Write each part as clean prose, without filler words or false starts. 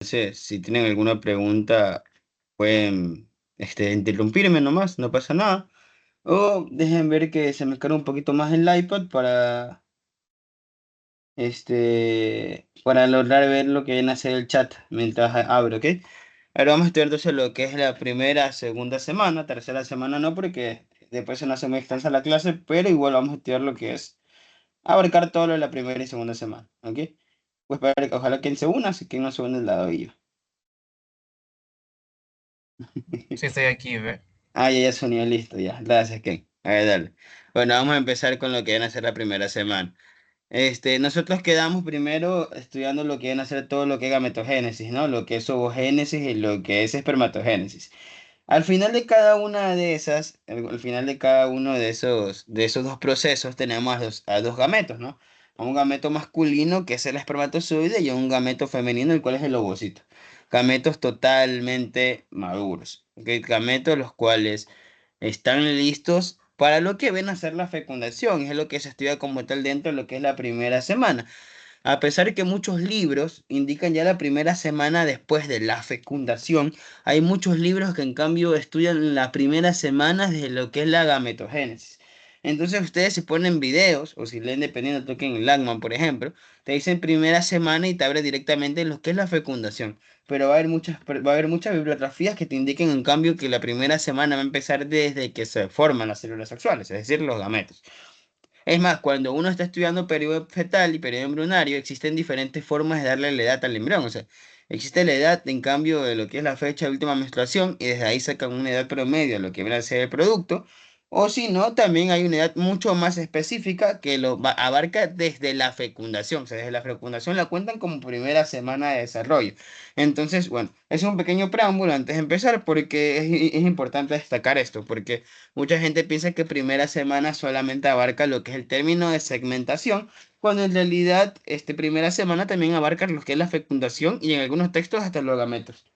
Entonces, si tienen alguna pregunta, pueden interrumpirme nomás, no pasa nada. O dejen ver que se me carga un poquito más el iPad para lograr ver lo que viene a ser el chat mientras abro, ¿ok? Ahora vamos a estudiar entonces lo que es la primera, segunda semana, tercera semana no, porque después se nos hace muy extensa la clase, pero igual vamos a estudiar lo que es abarcar todo lo de la primera y segunda semana, ¿ok? Pues para que ojalá quien se una, si quien no se une el lado y yo. Sí, estoy aquí, ve. Ah, ya sonido listo, ya. Gracias, Ken. A ver, dale. Bueno, vamos a empezar con lo que viene a ser la primera semana. Nosotros quedamos primero estudiando lo que viene a ser todo lo que es gametogénesis, ¿no? Lo que es ovogénesis y lo que es espermatogénesis. Al final de cada una de esas, al final de cada uno de esos dos procesos, tenemos a dos gametos, ¿no? A un gameto masculino, que es el espermatozoide, y a un gameto femenino, el cual es el ovocito. Gametos totalmente maduros, ¿ok? Gametos los cuales están listos para lo que ven a ser la fecundación, es lo que se estudia como tal dentro de lo que es la primera semana. A pesar de que muchos libros indican ya la primera semana después de la fecundación, hay muchos libros que en cambio estudian la primera semana de lo que es la gametogénesis. Entonces ustedes si ponen videos o si leen dependiendo toquen Langman, por ejemplo, te dicen primera semana y te abre directamente en lo que es la fecundación. Pero va a haber muchas bibliografías que te indiquen en cambio que la primera semana va a empezar desde que se forman las células sexuales, es decir, los gametos. Es más, cuando uno está estudiando periodo fetal y periodo embrionario, existen diferentes formas de darle la edad al embrión. O sea, existe la edad en cambio de lo que es la fecha de última menstruación y desde ahí sacan una edad promedio, lo que viene a ser el producto. O si no, también hay una edad mucho más específica que abarca desde la fecundación. O sea, desde la fecundación la cuentan como primera semana de desarrollo. Entonces, bueno, es un pequeño preámbulo antes de empezar porque es importante destacar esto, porque mucha gente piensa que primera semana solamente abarca lo que es el término de segmentación, cuando en realidad primera semana también abarca lo que es la fecundación y en algunos textos hasta los gametos.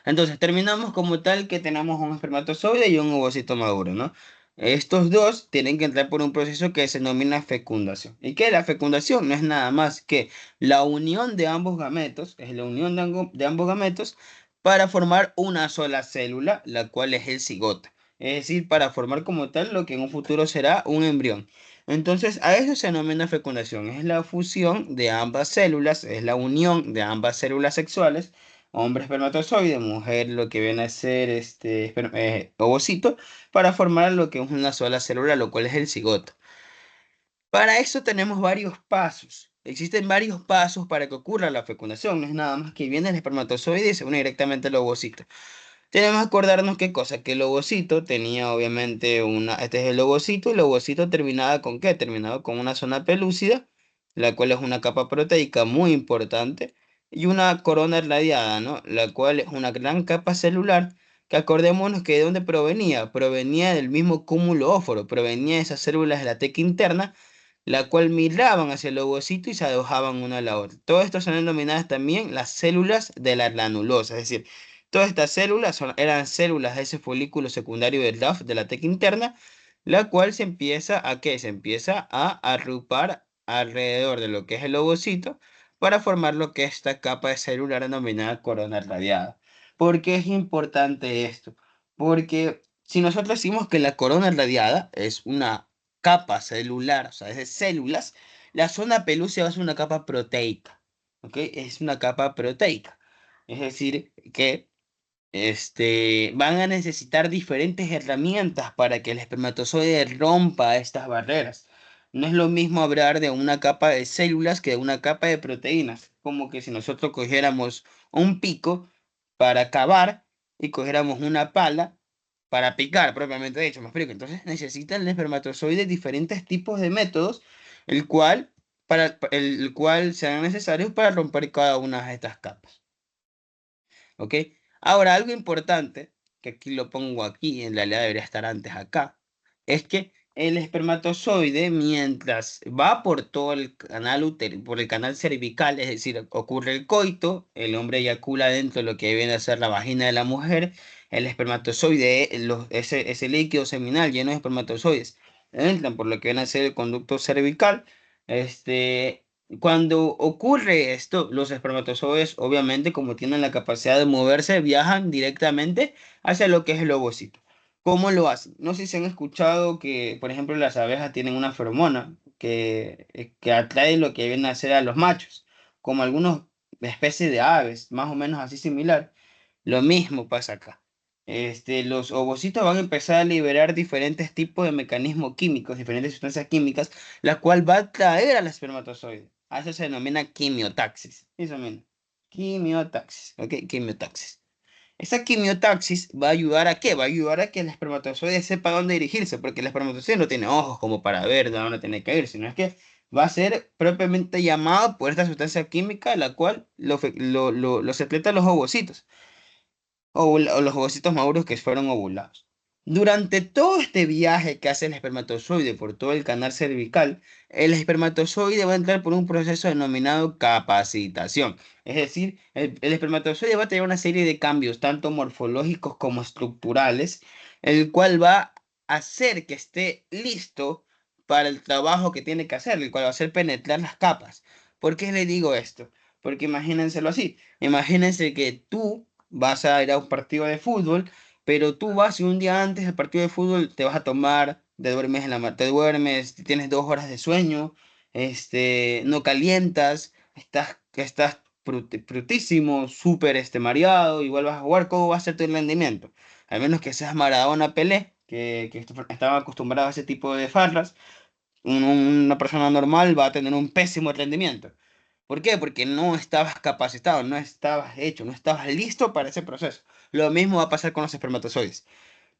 Entonces terminamos como tal que tenemos un espermatozoide y un ovocito maduro, ¿no? Estos dos tienen que entrar por un proceso que se denomina fecundación. ¿Y qué es la fecundación? No es nada más que la unión de ambos gametos, es la unión de ambos gametos para formar una sola célula, la cual es el cigoto. Es decir, para formar como tal lo que en un futuro será un embrión. Entonces, a eso se denomina fecundación. Es la fusión de ambas células, es la unión de ambas células sexuales, hombre espermatozoide, mujer lo que viene a ser ovocito, para formar lo que es una sola célula, lo cual es el cigoto. Para eso tenemos varios pasos. Existen varios pasos para que ocurra la fecundación. No es nada más que viene el espermatozoide y se une directamente al ovocito. Tenemos que acordarnos qué cosa, que el ovocito tenía obviamente este es el ovocito, y el ovocito terminaba con qué, terminaba con una zona pelúcida, la cual es una capa proteica muy importante, y una corona radiada, ¿no? La cual es una gran capa celular, que acordémonos que de dónde provenía, provenía del mismo cúmulo óforo, provenía de esas células de la teca interna, la cual migraban hacia el ovocito y se alojaban una a la otra. Todo esto son denominadas también las células de la granulosa, es decir, todas estas células eran células de ese folículo secundario del DAF de la teca interna, la cual se empieza a ¿qué? Se empieza a agrupar alrededor de lo que es el ovocito para formar lo que es esta capa de celular denominada corona radiada. ¿Por qué es importante esto? Porque si nosotros decimos que la corona radiada es una capa celular, o sea, es de células, la zona pelúcida es una capa proteica, ¿ok? Es una capa proteica. Es decir, que van a necesitar diferentes herramientas para que el espermatozoide rompa estas barreras. No es lo mismo hablar de una capa de células que de una capa de proteínas. Como que si nosotros cogiéramos un pico para cavar y cogiéramos una pala para picar, propiamente dicho, me explico. Entonces necesita el espermatozoide diferentes tipos de métodos, el cual serán necesarios para romper cada una de estas capas. ¿Ok? Ahora, algo importante, que aquí lo pongo aquí, en realidad debería estar antes acá, es que el espermatozoide, mientras va por todo el canal por el canal cervical, es decir, ocurre el coito, el hombre eyacula dentro de lo que viene a ser la vagina de la mujer, el espermatozoide, ese líquido seminal lleno de espermatozoides, entran por lo que viene a ser el conducto cervical, este, Cuando ocurre esto, los espermatozoides, obviamente, como tienen la capacidad de moverse, viajan directamente hacia lo que es el ovocito. ¿Cómo lo hacen? No sé si han escuchado que, por ejemplo, las abejas tienen una feromona que atrae lo que viene a ser a los machos, como algunas especies de aves, más o menos así similar. Lo mismo pasa acá. Los ovocitos van a empezar a liberar diferentes tipos de mecanismos químicos, diferentes sustancias químicas, la cual va a atraer al espermatozoide. A eso se denomina quimiotaxis. Eso mismo. Quimiotaxis. ¿Ok? Quimiotaxis. Esa quimiotaxis va a ayudar a qué? Va a ayudar a que el espermatozoide sepa dónde dirigirse, porque el espermatozoide no tiene ojos como para ver de dónde tiene que ir, sino es que va a ser propiamente llamado por esta sustancia química, la cual lo secreta los ovocitos o los ovocitos maduros que fueron ovulados. Durante todo este viaje que hace el espermatozoide por todo el canal cervical, el espermatozoide va a entrar por un proceso denominado capacitación. Es decir, el espermatozoide va a tener una serie de cambios, tanto morfológicos como estructurales, el cual va a hacer que esté listo para el trabajo que tiene que hacer, el cual va a ser penetrar las capas. ¿Por qué le digo esto? Porque imagínenselo así. Imagínense que tú vas a ir a un partido de fútbol, pero tú vas y un día antes del partido de fútbol te vas a tomar, te duermes te duermes, tienes 2 horas de sueño, no calientas, estás frutísimo, súper mareado, igual vas a jugar, ¿cómo va a ser tu rendimiento? Al menos que seas Maradona Pelé, que estaba acostumbrado a ese tipo de farras, una persona normal va a tener un pésimo rendimiento. ¿Por qué? Porque no estabas capacitado, no estabas hecho, no estabas listo para ese proceso. Lo mismo va a pasar con los espermatozoides.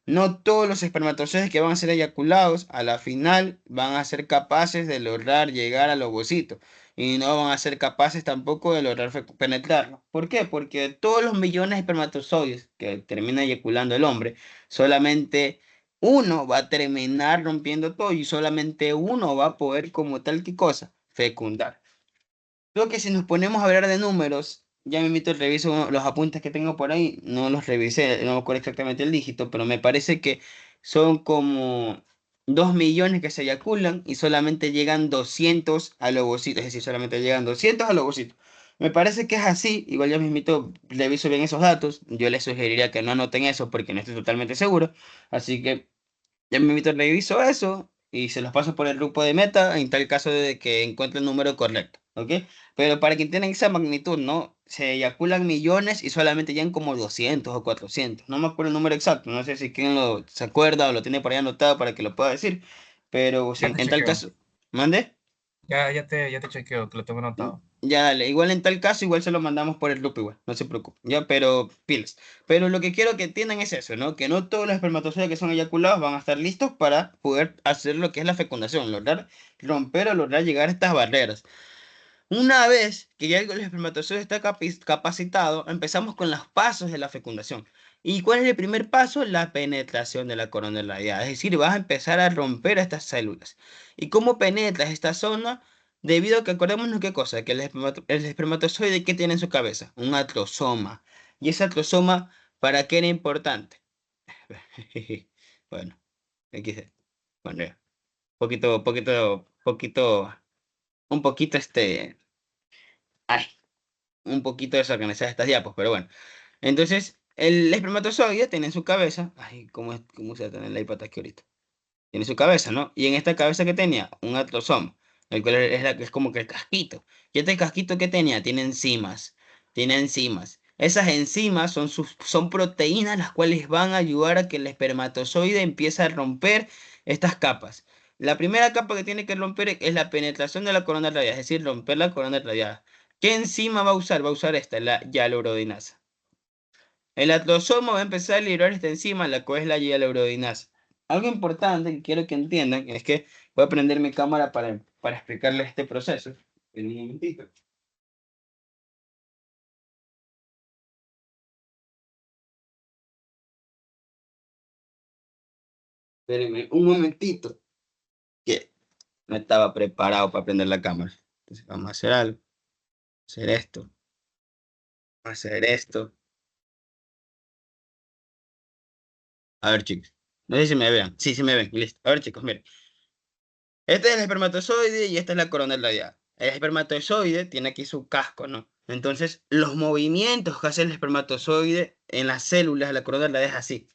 No todos los espermatozoides que van a ser eyaculados a la final van a ser capaces de lograr llegar al ovocito y no van a ser capaces tampoco de lograr penetrarlo. ¿Por qué? Porque de todos los millones de espermatozoides que termina eyaculando el hombre, solamente uno va a terminar rompiendo todo y solamente uno va a poder como tal que cosa, fecundar. Creo que si nos ponemos a hablar de números, ya me invito reviso los apuntes que tengo por ahí, no los revisé, no me acuerdo exactamente el dígito, pero me parece que son como 2 millones que se eyaculan y solamente llegan 200 al ovocito, es decir, solamente llegan 200 al ovocito. Me parece que es así, igual ya me invito, reviso bien esos datos, yo les sugeriría que no anoten eso porque no estoy totalmente seguro, así que ya me invito, reviso eso y se los paso por el grupo de meta en tal caso de que encuentre el número correcto, ¿ok? Pero para quien tiene esa magnitud, ¿no? Se eyaculan millones y solamente llegan como 200 o 400. No me acuerdo el número exacto, no sé si quien se acuerda o lo tiene por ahí anotado para que lo pueda decir, pero Ya si, te en tal chequeo. caso, ¿mande? Ya te chequeo, que lo tengo anotado. Ya dale, igual en tal caso, igual se lo mandamos por el grupo igual, no se preocupe, ya, pero pilas. Pero lo que quiero que entiendan es eso, ¿no? Que no todos los espermatozoides que son eyaculados van a estar listos para poder hacer lo que es la fecundación, lograr romper o lograr llegar a estas barreras. Una vez que ya el espermatozoide está capacitado, empezamos con los pasos de la fecundación. ¿Y cuál es el primer paso? La penetración de la corona radiada. Es decir, vas a empezar a romper estas células. ¿Y cómo penetras esta zona? Debido a que acordémonos qué cosa, que el espermatozoide ¿qué tiene en su cabeza? Un atrosoma. ¿Y ese atrosoma para qué era importante? Bueno, XD. Bueno, ya. Un poquito ay, un poquito desorganizadas estas diapos, pero bueno. Entonces, el espermatozoide tiene en su cabeza, ay, ¿cómo se va a tener la hipota aquí ahorita? Tiene su cabeza, ¿no? Y en esta cabeza que tenía, un atrosoma, el cual es como que el casquito. ¿Y este casquito que tenía? Tiene enzimas. Esas enzimas son proteínas las cuales van a ayudar a que el espermatozoide empiece a romper estas capas. La primera capa que tiene que romper es la penetración de la corona radiada, es decir, romper la corona radiada. ¿Qué enzima va a usar? Va a usar esta, la hialuronidasa. El atrosoma va a empezar a liberar esta enzima, la cual es la hialuronidasa. Algo importante que quiero que entiendan es que voy a prender mi cámara para explicarles este proceso. En un momentito. Espérenme un momentito, que no estaba preparado para prender la cámara. Entonces vamos a hacer algo, hacer esto, hacer esto. A ver, chicos. No sé si me vean. Sí, sí me ven. Listo. A ver, chicos, miren. Este es el espermatozoide y esta es la corona radiada. el espermatozoide tiene aquí su casco, ¿no? Entonces, los movimientos que hace el espermatozoide en las células de la corona la deja así.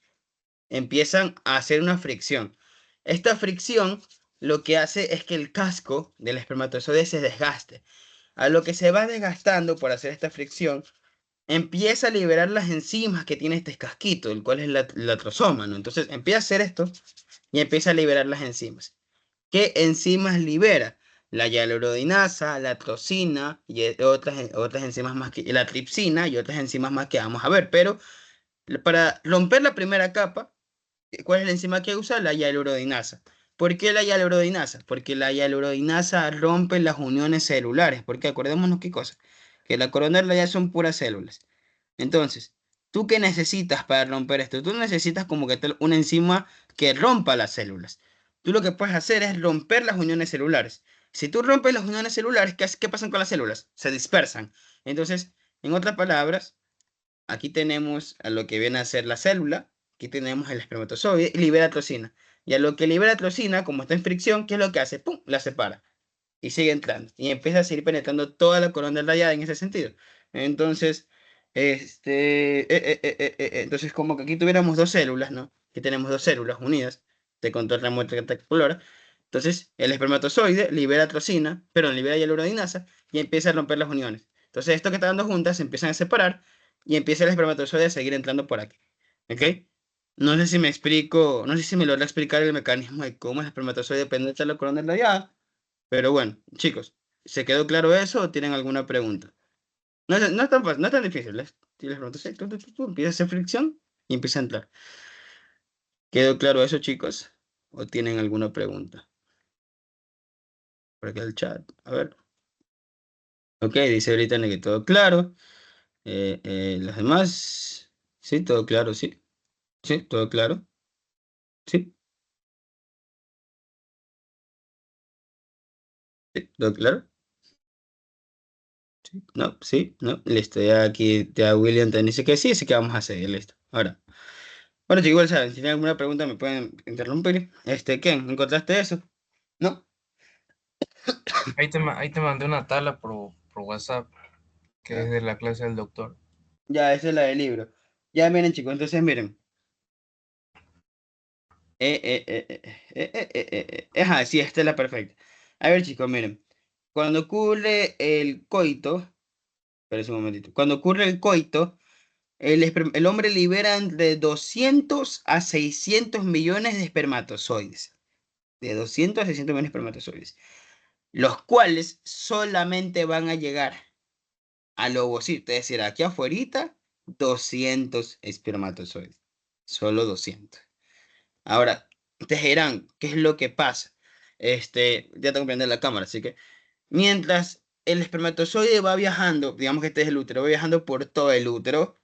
Empiezan a hacer una fricción. Esta fricción lo que hace es que el casco del espermatozoide se desgaste. A lo que se va desgastando por hacer esta fricción, empieza a liberar las enzimas que tiene este casquito, el cual es la trozoma, ¿no? Entonces empieza a hacer esto y empieza a liberar las enzimas. ¿Qué enzimas libera? La hialuronidasa, la trocina y otras enzimas más que la tripsina y otras enzimas más que vamos a ver. Pero para romper la primera capa, ¿cuál es la enzima que usa? La hialuronidasa. ¿Por qué la hialuronidasa? Porque la hialuronidasa rompe las uniones celulares. Porque acordémonos qué cosa, que la coronela ya son puras células. Entonces, ¿tú qué necesitas para romper esto? Tú necesitas como que tal una enzima que rompa las células. Tú lo que puedes hacer es romper las uniones celulares. Si tú rompes las uniones celulares, ¿qué pasa con las células? Se dispersan. Entonces, en otras palabras, aquí tenemos a lo que viene a ser la célula, aquí tenemos el espermatozoide y libera trocina. Y a lo que libera trocina, como está en fricción, ¿qué es lo que hace? ¡Pum! La separa y sigue entrando. Y empieza a seguir penetrando toda la corona rayada en ese sentido. Entonces, entonces como que aquí tuviéramos dos células, ¿no? Aquí tenemos dos células unidas de control remoto reticular. Entonces, el espermatozoide libera trocina, pero libera hialuronidasa y empieza a romper las uniones. Entonces, esto que está dando juntas se empiezan a separar y empieza el espermatozoide a seguir entrando por aquí. ¿Ok? No sé si me explico, no sé si me logra explicar el mecanismo de cómo el espermatozoide penetra la corona rayada, pero bueno, chicos, ¿se quedó claro eso o tienen alguna pregunta? No es tan fácil, no es tan difícil. Si les pregunto, sí, empieza a hacer fricción y empieza a entrar. ¿Quedó claro eso, chicos? ¿O tienen alguna pregunta? Por aquí el chat. A ver. Ok, dice Brittany que todo claro. Los demás. Sí, todo claro, sí. Sí, todo claro. Sí, sí, todo claro. Sí, no, sí, no. Listo, ya aquí ya William te dice que sí, así que vamos a seguir, listo. Ahora. Bueno, chicos, igual saben, si tienen alguna pregunta me pueden interrumpir. ¿Qué? ¿Encontraste eso? ¿No? Ahí te mandé una tabla por WhatsApp que es Ah, de la clase del doctor. ya, esa es la del libro. Ya, miren, chicos, entonces miren. Ajá, sí, esta es la perfecta. A ver, chicos, miren. Cuando ocurre el coito, espérense un momentito. Cuando ocurre el coito, el hombre libera entre 200 a 600 millones de espermatozoides. De 200 a 600 millones de espermatozoides. Los cuales solamente van a llegar al ovocito, es decir, aquí afuera, 200 espermatozoides. Solo 200. Ahora, ustedes dirán, ¿qué es lo que pasa? Ya tengo que prender la cámara, así que mientras el espermatozoide va viajando, digamos que este es el útero, va viajando por todo el útero,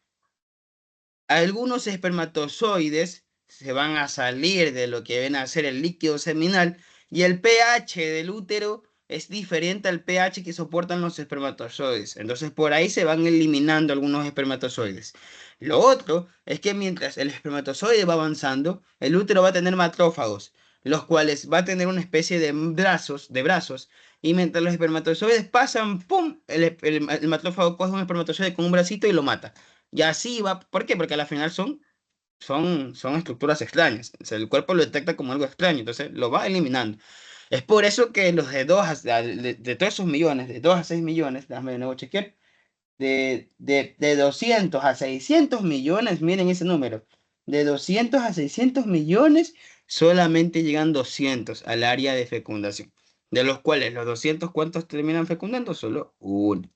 algunos espermatozoides se van a salir de lo que viene a ser el líquido seminal y el pH del útero es diferente al pH que soportan los espermatozoides. Entonces por ahí se van eliminando algunos espermatozoides. Lo otro es que mientras el espermatozoide va avanzando, el útero va a tener matrófagos, los cuales va a tener una especie de brazos, y mientras los espermatozoides pasan, ¡pum! El matrófago coge un espermatozoide con un bracito y lo mata. Y así va. ¿Por qué? Porque al final son estructuras extrañas. O sea, el cuerpo lo detecta como algo extraño, entonces lo va eliminando. Es por eso que los de todos esos millones, de 2 a 6 millones, déjame de nuevo chequear, de 200 a 600 millones, miren ese número, de 200 a 600 millones, solamente llegan 200 al área de fecundación, de los cuales los 200, ¿cuántos terminan fecundando? Solo uno.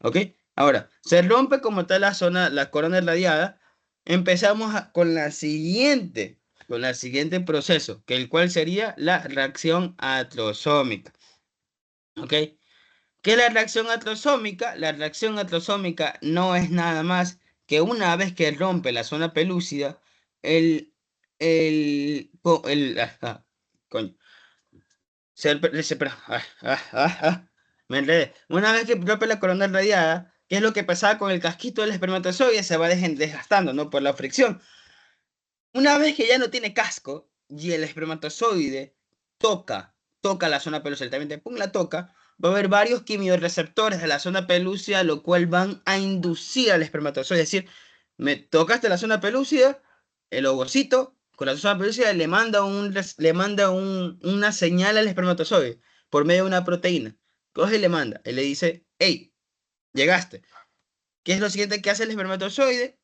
¿Ok? Ahora, se rompe como tal la zona, la corona radiada, empezamos con la siguiente proceso, que el cual sería la reacción atrosómica. ¿Ok? ¿Qué es la reacción atrosómica? La reacción atrosómica no es nada más que una vez que rompe la zona pelúcida, el, coño, me enredé. Una vez que rompe la corona radiada, ¿qué es lo que pasaba con el casquito del espermatozoide? Se va desgastando, ¿no? Por la fricción. Una vez que ya no tiene casco y el espermatozoide toca la zona pelosa, directamente, pum, la toca, va a haber varios quimiorreceptores de la zona pelúcida, lo cual van a inducir al espermatozoide. Es decir, me tocaste la zona pelúcida, el ovocito con la zona pelúcida una señal al espermatozoide por medio de una proteína. Coge y le manda, y le dice, hey, llegaste. ¿Qué es lo siguiente que hace el espermatozoide?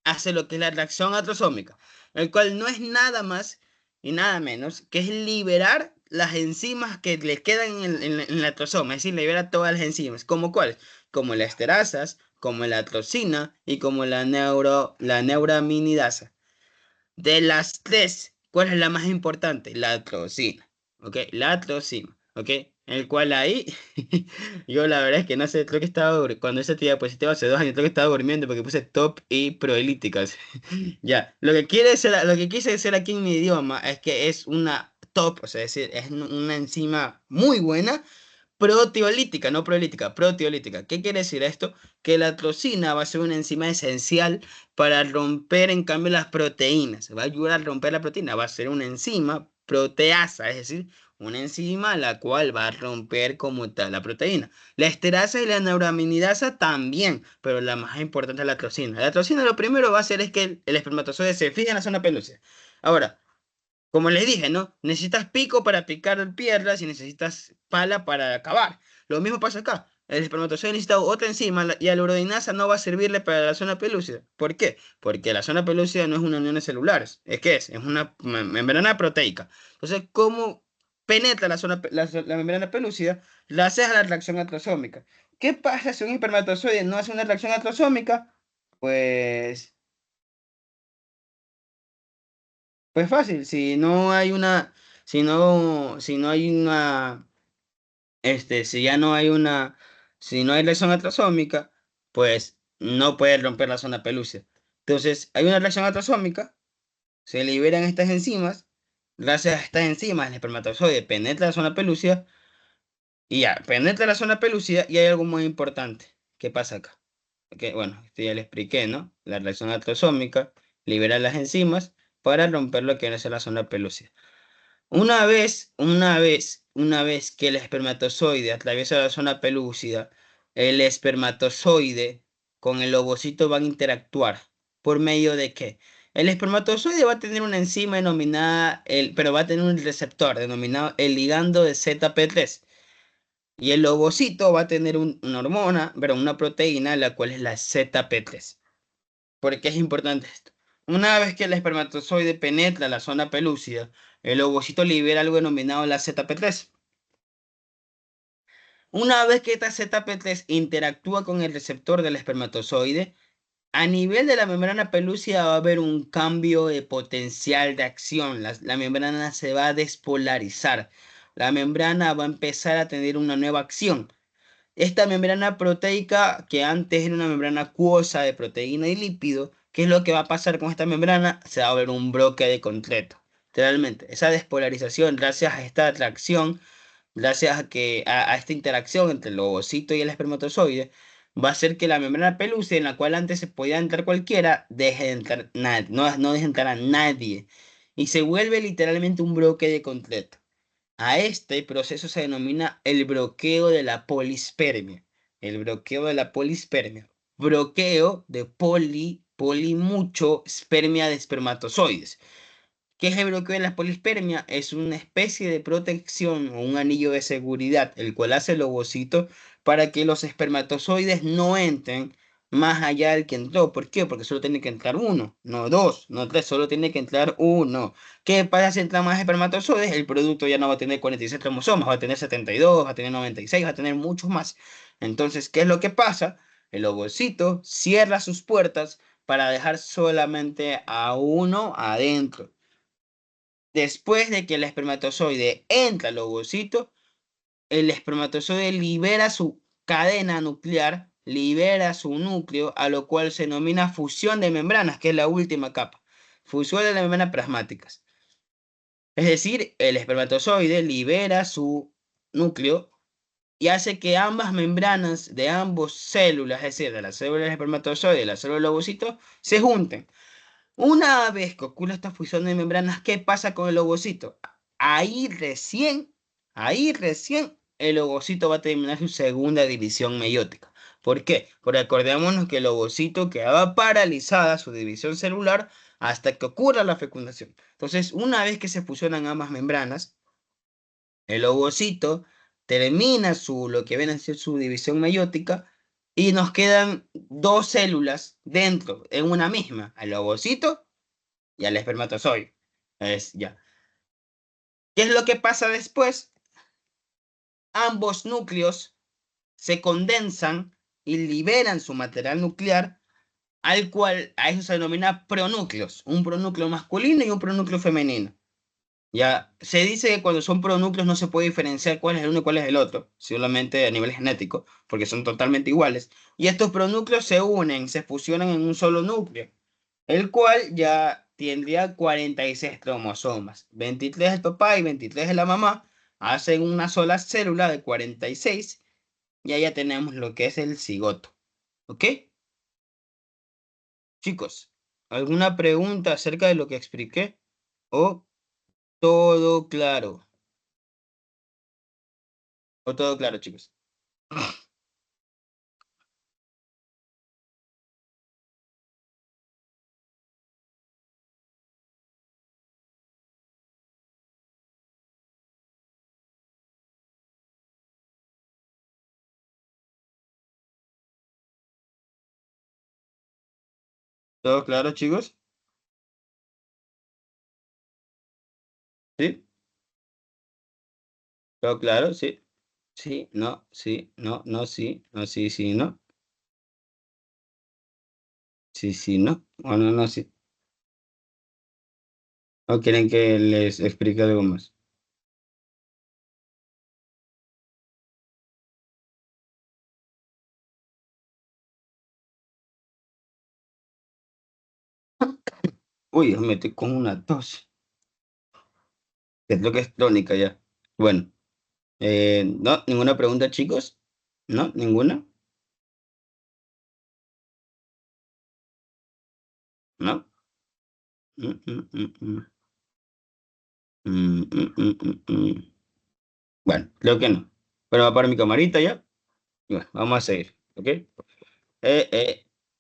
Hace lo que es la reacción atrosómica, el cual no es nada más y nada menos que es liberar las enzimas que le quedan en la atrosoma, es decir, libera todas las enzimas, ¿como cuáles? Como las esterasas, como la atrosina y como la neuraminidasa. De las tres, ¿cuál es la más importante? La atrosina, ¿ok? La atrosina, ¿ok? El cual ahí, yo la verdad es que no sé, creo que cuando esa diapositiva hace 2 años, creo que estaba durmiendo porque puse top y proelíticas. Ya, lo que quise decir aquí en mi idioma es que es una top, o sea, es decir, es una enzima muy buena, proteolítica, no proelítica, proteolítica. ¿Qué quiere decir esto? Que la trocina va a ser una enzima esencial para romper, en cambio, las proteínas. Va a ayudar a romper la proteína. Va a ser una enzima proteasa, es decir, una enzima la cual va a romper como tal la proteína. La esterasa y la neuraminidasa también, pero la más importante es la trocina. La trocina lo primero va a hacer es que el espermatozoide se fije en la zona pelúcida. Ahora, como les dije, ¿no? Necesitas pico para picar piedras y necesitas pala para acabar. Lo mismo pasa acá. El espermatozoide necesita otra enzima y la urodinasa no va a servirle para la zona pelúcida. ¿Por qué? Porque la zona pelúcida no es una unión de celulares. ¿Es que es? Es una membrana proteica. Entonces, ¿cómo penetra la membrana pelúcida? Gracias a la reacción atrosómica. ¿Qué pasa si un espermatozoide no hace una reacción atrosómica? Pues, pues fácil, si no hay una, si ya no hay si no hay reacción atrasómica, pues no puede romper la zona pelúcida. Entonces, hay una reacción atrasómica, se liberan estas enzimas, gracias a estas enzimas el espermatozoide penetra la zona pelúcida y ya, penetra la zona pelúcida y hay algo muy importante. ¿Qué pasa acá? Que, bueno, esto ya le expliqué, ¿no? La reacción atrasómica libera las enzimas para romper lo que viene a ser la zona pelúcida. Una vez que el espermatozoide atraviesa la zona pelúcida, el espermatozoide con el ovocito van a interactuar. ¿Por medio de qué? El espermatozoide va a tener una enzima denominada, pero va a tener un receptor denominado el ligando de ZP3. Y el ovocito va a tener una hormona, pero una proteína, la cual es la ZP3. ¿Por qué es importante esto? Una vez que el espermatozoide penetra la zona pelúcida, el ovocito libera algo denominado la ZP3. Una vez que esta ZP3 interactúa con el receptor del espermatozoide, a nivel de la membrana pelúcida va a haber un cambio de potencial de acción. La membrana se va a despolarizar. La membrana va a empezar a tener una nueva acción. Esta membrana proteica, que antes era una membrana acuosa de proteína y lípido, ¿qué es lo que va a pasar con esta membrana? Se va a ver un bloque de concreto. Literalmente, esa despolarización, gracias a esta atracción, gracias a esta interacción entre el ovocito y el espermatozoide, va a hacer que la membrana pelúcida, en la cual antes se podía entrar cualquiera, deje de entrar nadie, no deje entrar a nadie. Y se vuelve literalmente un bloque de concreto. A este proceso se denomina el bloqueo de la polispermia. El bloqueo de la polispermia. Bloqueo de poli mucho, espermia de espermatozoides. ¿Qué es el bloqueo de la polispermia? Es una especie de protección o un anillo de seguridad, el cual hace el ovocito para que los espermatozoides no entren más allá del que entró. ¿Por qué? Porque solo tiene que entrar uno, no dos, no tres, solo tiene que entrar uno. ¿Qué pasa si entran más espermatozoides? El producto ya no va a tener 46 cromosomas, va a tener 72, va a tener 96, va a tener muchos más. Entonces, ¿qué es lo que pasa? El ovocito cierra sus puertas para dejar solamente a uno adentro. Después de que el espermatozoide entra al ovocito, el espermatozoide libera su cadena nuclear, libera su núcleo, a lo cual se denomina fusión de membranas, que es la última capa. Fusión de las membranas plasmáticas. Es decir, el espermatozoide libera su núcleo y hace que ambas membranas de ambas células, es decir, de la célula del espermatozoide y la célula del ovocito, se junten. Una vez que ocurre esta fusión de membranas, ¿qué pasa con el ovocito? Ahí recién, ahí recién el ovocito va a terminar su segunda división meiótica. ¿Por qué? Porque acordémonos que el ovocito quedaba paralizada su división celular hasta que ocurra la fecundación. Entonces, una vez que se fusionan ambas membranas, el ovocito termina lo que viene a ser su división meiótica y nos quedan dos células dentro, en una misma, al ovocito y al espermatozoide. Ya. ¿Qué es lo que pasa después? Ambos núcleos se condensan y liberan su material nuclear, al cual a eso se denomina pronúcleos, un pronúcleo masculino y un pronúcleo femenino. Ya se dice que cuando son pronúcleos no se puede diferenciar cuál es el uno y cuál es el otro, solamente a nivel genético, porque son totalmente iguales. Y estos pronúcleos se unen, se fusionan en un solo núcleo, el cual ya tendría 46 cromosomas. 23 del papá y 23 de la mamá hacen una sola célula de 46 y ahí ya tenemos lo que es el cigoto. ¿Ok? Chicos, ¿alguna pregunta acerca de lo que expliqué? ¿O todo claro? ¿O todo claro, chicos? ¿Todo claro, chicos? ¿Sí? ¿Todo claro? ¿Sí? Sí, no, sí, no, no, sí, no, sí, sí, no. Sí, sí, no. O no, no, sí. ¿O quieren que les explique algo más? Uy, me metí con una tos. Es lo que es tónica ya. Bueno, no, ninguna pregunta, chicos. ¿No? ¿Ninguna? ¿No? Mm, mm, mm, mm. Mm, mm, mm, mm, mm. Bueno, creo que no. Bueno, va para mi camarita ya. Y bueno, vamos a seguir, ¿ok?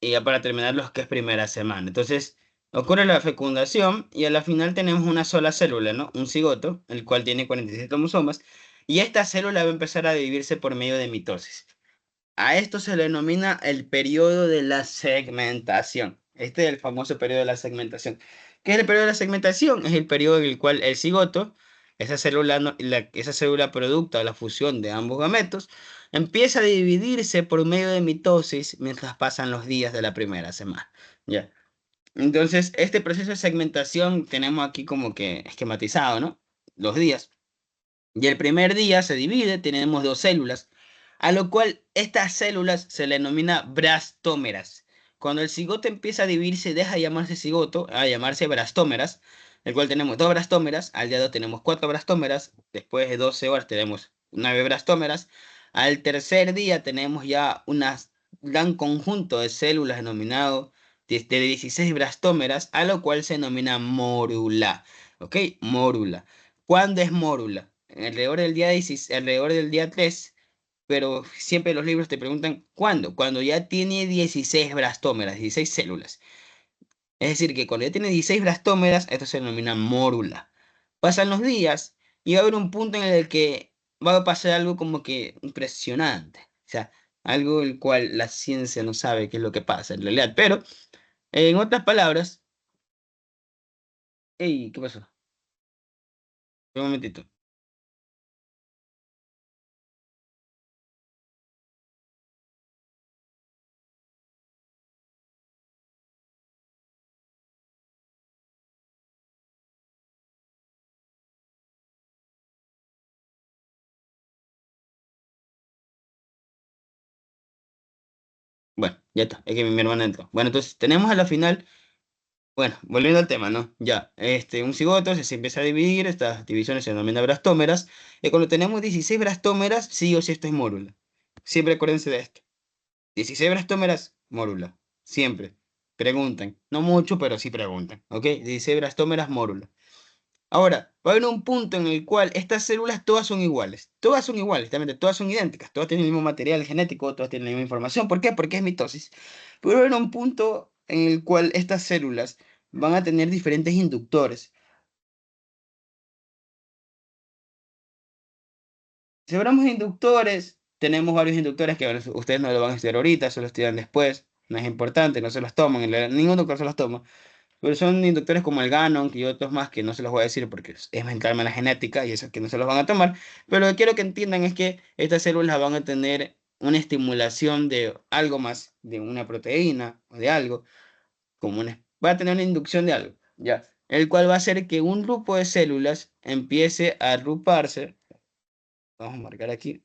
Y ya para terminar los que es primera semana. Entonces, ocurre la fecundación y a la final tenemos una sola célula, ¿no? Un cigoto, el cual tiene 46 cromosomas. Y esta célula va a empezar a dividirse por medio de mitosis. A esto se le denomina el periodo de la segmentación. Este es el famoso periodo de la segmentación. ¿Qué es el periodo de la segmentación? Es el periodo en el cual el cigoto, esa célula, esa célula producto de la fusión de ambos gametos, empieza a dividirse por medio de mitosis mientras pasan los días de la primera semana. ¿Ya? Entonces, este proceso de segmentación tenemos aquí como que esquematizado, ¿no? Los días. Y el primer día se divide, tenemos dos células, a lo cual estas células se le denomina brastómeras. Cuando el cigoto empieza a dividirse, deja de llamarse cigoto, a llamarse brastómeras, el cual tenemos dos brastómeras, al día 2 tenemos cuatro brastómeras, después de 12 horas tenemos 9 brastómeras, al tercer día tenemos ya un gran conjunto de células denominado de 16 brastómeras, a lo cual se denomina mórula. ¿Ok? Mórula. ¿Cuándo es mórula? Alrededor del día 16, alrededor del día 3, pero siempre los libros te preguntan ¿cuándo? Cuando ya tiene 16 brastómeras, 16 células. Es decir, que cuando ya tiene 16 brastómeras, esto se denomina mórula. Pasan los días y va a haber un punto en el que va a pasar algo como que impresionante. O sea, algo el cual la ciencia no sabe qué es lo que pasa en realidad. Pero, en otras palabras, hey, ¿qué pasó? Un momentito. Bueno, ya está, es que mi hermana entró. Bueno, entonces tenemos a la final. Bueno, volviendo al tema, ¿no? Ya, un cigoto se empieza a dividir, estas divisiones se denominan brastómeras, y cuando tenemos 16 brastómeras, sí o sí esto es mórula. Siempre acuérdense de esto. 16 brastómeras, mórula. Siempre. Preguntan. No mucho, pero sí preguntan. ¿Ok? 16 brastómeras, mórula. Ahora, va a haber un punto en el cual estas células todas son iguales. Todas son iguales, realmente, todas son idénticas. Todas tienen el mismo material genético, todas tienen la misma información. ¿Por qué? Porque es mitosis. Pero va a haber un punto en el cual estas células van a tener diferentes inductores. Si hablamos de inductores, tenemos varios inductores que bueno, ustedes no lo van a estudiar ahorita, solo estudian después. No es importante, no se los toman, ningún doctor se los toma. Pero son inductores como el Ganon y otros más que no se los voy a decir porque es mentalmente la genética y eso que no se los van a tomar. Pero lo que quiero que entiendan es que estas células van a tener una estimulación de algo más, de una proteína o de algo, va a tener una inducción de algo, ya, el cual va a hacer que un grupo de células empiece a agruparse. Vamos a marcar aquí,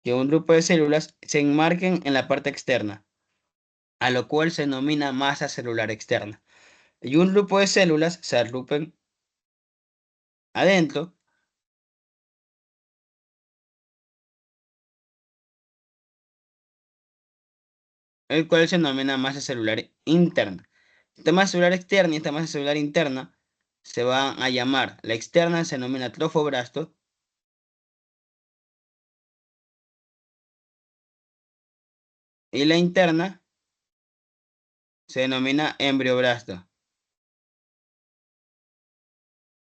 que un grupo de células se enmarquen en la parte externa, a lo cual se denomina masa celular externa. Y un grupo de células se agrupen adentro, el cual se denomina masa celular interna. Esta masa celular externa y esta masa celular interna se van a llamar, la externa se denomina trofoblasto y la interna se denomina embrioblasto.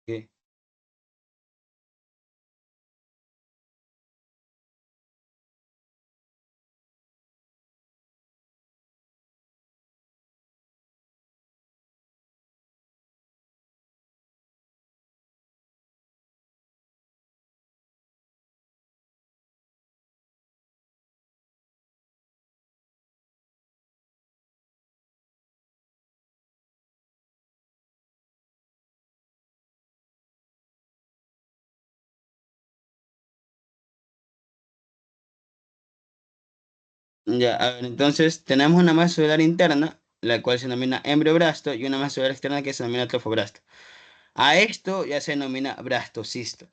¿Ok? Ya, a ver, entonces tenemos una masa celular interna, la cual se denomina embrioblasto, y una masa celular externa que se denomina trofoblasto. A esto ya se denomina blastocisto.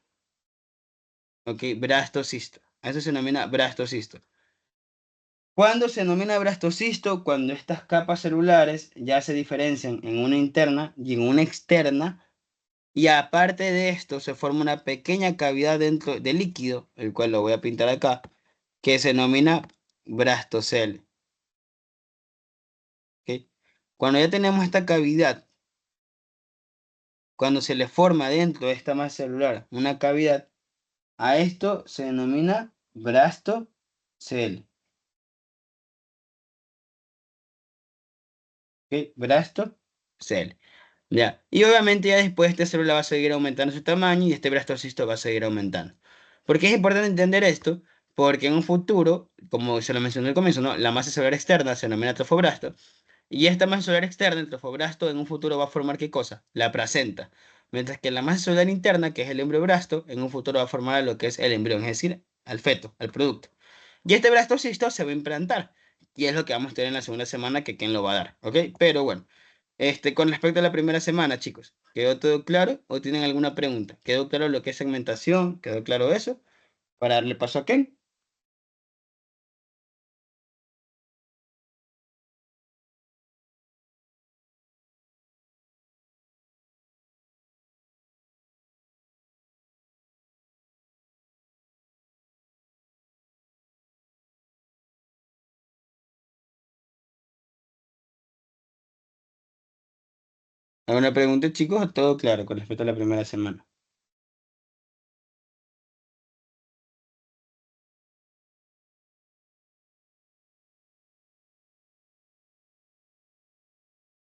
¿Ok? Blastocisto. A eso se denomina blastocisto. ¿Cuándo se denomina blastocisto? Cuando estas capas celulares ya se diferencian en una interna y en una externa, y aparte de esto se forma una pequeña cavidad dentro del líquido, el cual lo voy a pintar acá, que se denomina blastocele. ¿Ok? Cuando ya tenemos esta cavidad, cuando se le forma dentro de esta masa celular una cavidad, a esto se denomina blastocele. ¿Ok? Blastocele. Ya. Y obviamente ya después esta célula va a seguir aumentando su tamaño y este blastocisto va a seguir aumentando. ¿Por qué es importante entender esto? Porque en un futuro, como se lo mencioné al comienzo, ¿no? La masa celular externa se denomina trofoblasto. Y esta masa celular externa, el trofoblasto, en un futuro va a formar ¿qué cosa? La placenta. Mientras que la masa celular interna, que es el embrioblasto, en un futuro va a formar lo que es el embrión, es decir, al feto, al producto. Y este blastocisto se va a implantar. Y es lo que vamos a tener en la segunda semana, que quién lo va a dar, ¿ok? Pero bueno, con respecto a la primera semana, chicos, ¿quedó todo claro o tienen alguna pregunta? ¿Quedó claro lo que es segmentación? ¿Quedó claro eso? Para darle paso a Ken. ¿Alguna pregunta, chicos? Todo claro con respecto a la primera semana.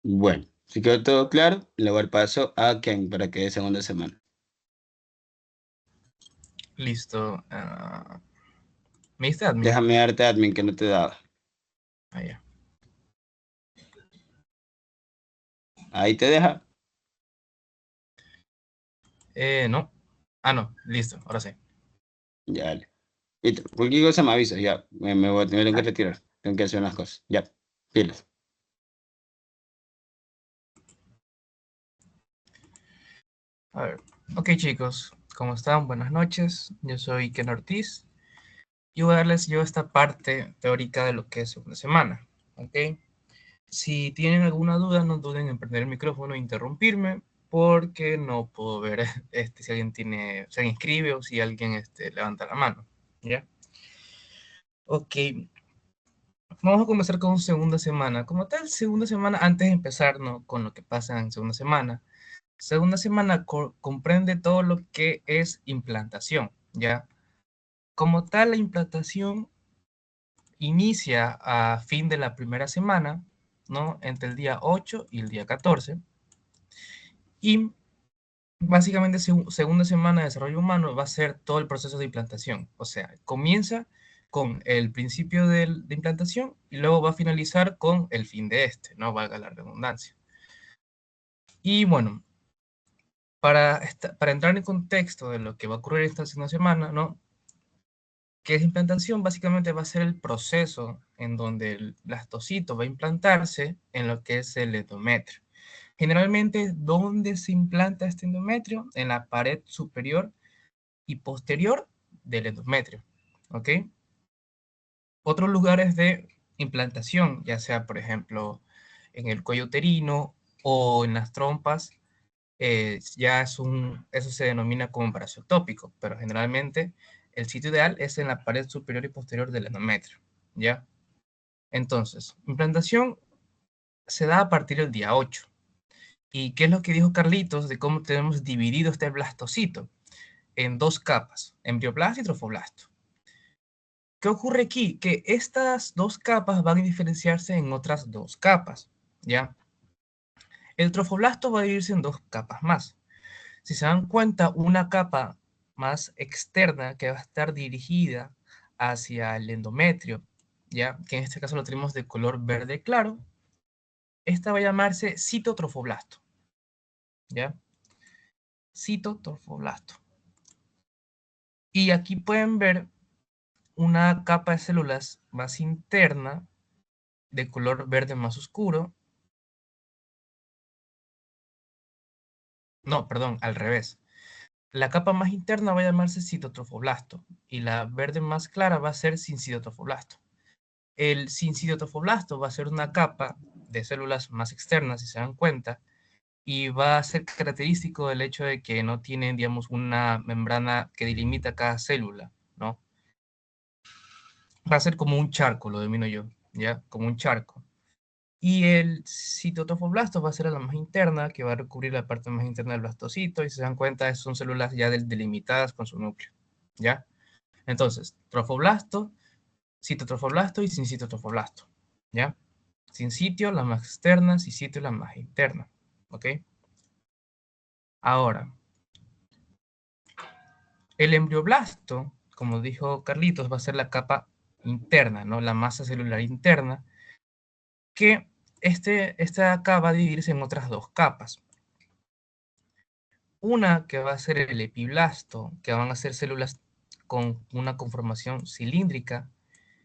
Bueno, si quedó todo claro, le voy a dar paso a Ken para que dé segunda semana. Listo. ¿Me diste admin? Déjame darte admin que no te daba. Ah, ya. Ahí te deja. No. Ah, no. Listo. Ahora sí. Ya, dale. Listo. Cualquier cosa me avisas, ya. Me tengo que retirar. Tengo que hacer unas cosas. Ya. Pilas. A ver. Ok, chicos. ¿Cómo están? Buenas noches. Yo soy Ken Ortiz. Y voy a darles yo esta parte teórica de lo que es una semana. ¿Ok? Si tienen alguna duda, no duden en prender el micrófono e interrumpirme, porque no puedo ver si alguien si alguien inscribe o si alguien levanta la mano. ¿Ya? Ok, vamos a comenzar con segunda semana. Como tal, segunda semana, antes de empezar, ¿no?, con lo que pasa en segunda semana. Segunda semana comprende todo lo que es implantación, ¿ya? Como tal, la implantación inicia a fin de la primera semana, ¿no? Entre el día 8 y el día 14. Y básicamente, segunda semana de desarrollo humano va a ser todo el proceso de implantación. O sea, comienza con el principio de implantación y luego va a finalizar con el fin de ¿no? Valga la redundancia. Y bueno, para entrar en contexto de lo que va a ocurrir esta segunda semana, ¿no? Que es implantación, básicamente va a ser el proceso en donde el blastocito va a implantarse en lo que es el endometrio. Generalmente, ¿dónde se implanta este endometrio? En la pared superior y posterior del endometrio, ¿ok? Otros lugares de implantación, ya sea, por ejemplo, en el cuello uterino o en las trompas, eso se denomina como embarazo ectópico, pero generalmente el sitio ideal es en la pared superior y posterior del endometrio, ¿ya? Entonces, implantación se da a partir del día 8. ¿Y qué es lo que dijo Carlitos de cómo tenemos dividido este blastocito? En dos capas, embrioblasto y trofoblasto. ¿Qué ocurre aquí? Que estas dos capas van a diferenciarse en otras dos capas, ¿ya? El trofoblasto va a dividirse en dos capas más. Si se dan cuenta, una capa más externa que va a estar dirigida hacia el endometrio, ¿ya? Que en este caso lo tenemos de color verde claro. Esta va a llamarse citotrofoblasto, ¿ya? Citotrofoblasto. Y aquí pueden ver una capa de células más interna de color verde más oscuro. No, perdón, al revés. La capa más interna va a llamarse citotrofoblasto y la verde más clara va a ser sincitotrofoblasto. El sincitotrofoblasto va a ser una capa de células más externas, si se dan cuenta, y va a ser característico del hecho de que no tienen, digamos, una membrana que delimita cada célula, ¿no? Va a ser como un charco, lo domino yo, ¿ya? Como un charco. Y el citotrofoblasto va a ser la más interna, que va a recubrir la parte más interna del blastocito, y si se dan cuenta, son células ya delimitadas con su núcleo, ¿ya? Entonces, trofoblasto, citotrofoblasto y sincitotrofoblasto, ¿ya? Sin sitio, la más externa, sin sitio, la más interna, ¿ok? Ahora, el embrioblasto, como dijo Carlitos, va a ser la capa interna, ¿no? La masa celular interna, que esta acá va a dividirse en otras dos capas. Una que va a ser el epiblasto, que van a ser células con una conformación cilíndrica,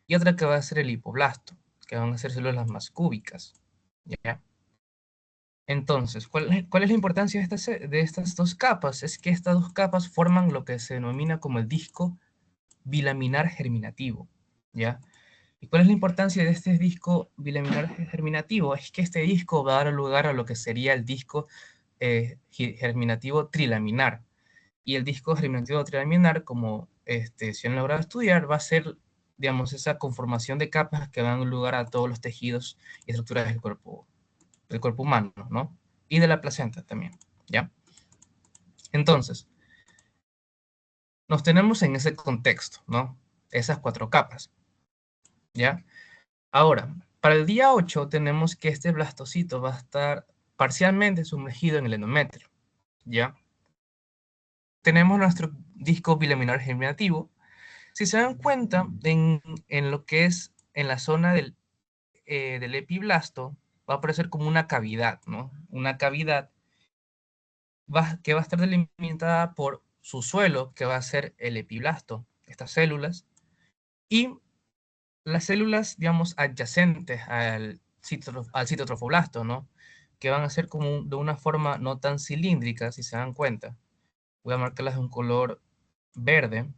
y otra que va a ser el hipoblasto, que van a ser células más cúbicas, ¿ya? Entonces, ¿cuál es la importancia de estas dos capas? Es que estas dos capas forman lo que se denomina como el disco bilaminar germinativo, ¿ya? ¿Y cuál es la importancia de este disco bilaminar germinativo? Es que este disco va a dar lugar a lo que sería el disco germinativo trilaminar. Y el disco germinativo trilaminar, como si han logrado estudiar, va a ser, digamos, esa conformación de capas que dan lugar a todos los tejidos y estructuras del cuerpo humano, ¿no? Y de la placenta también, ¿ya? Entonces, nos tenemos en ese contexto, ¿no? Esas cuatro capas, ¿ya? Ahora, para el día 8 tenemos que este blastocito va a estar parcialmente sumergido en el endometrio, ¿ya? Tenemos nuestro disco bilaminar germinativo. Si se dan cuenta, en lo que es en la zona del epiblasto, va a aparecer como una cavidad, ¿no? Una cavidad que va a estar delimitada por su suelo, que va a ser el epiblasto, estas células, y las células, digamos, adyacentes al citotrofoblasto, ¿no? Que van a ser como de una forma no tan cilíndrica, si se dan cuenta. Voy a marcarlas de un color verde,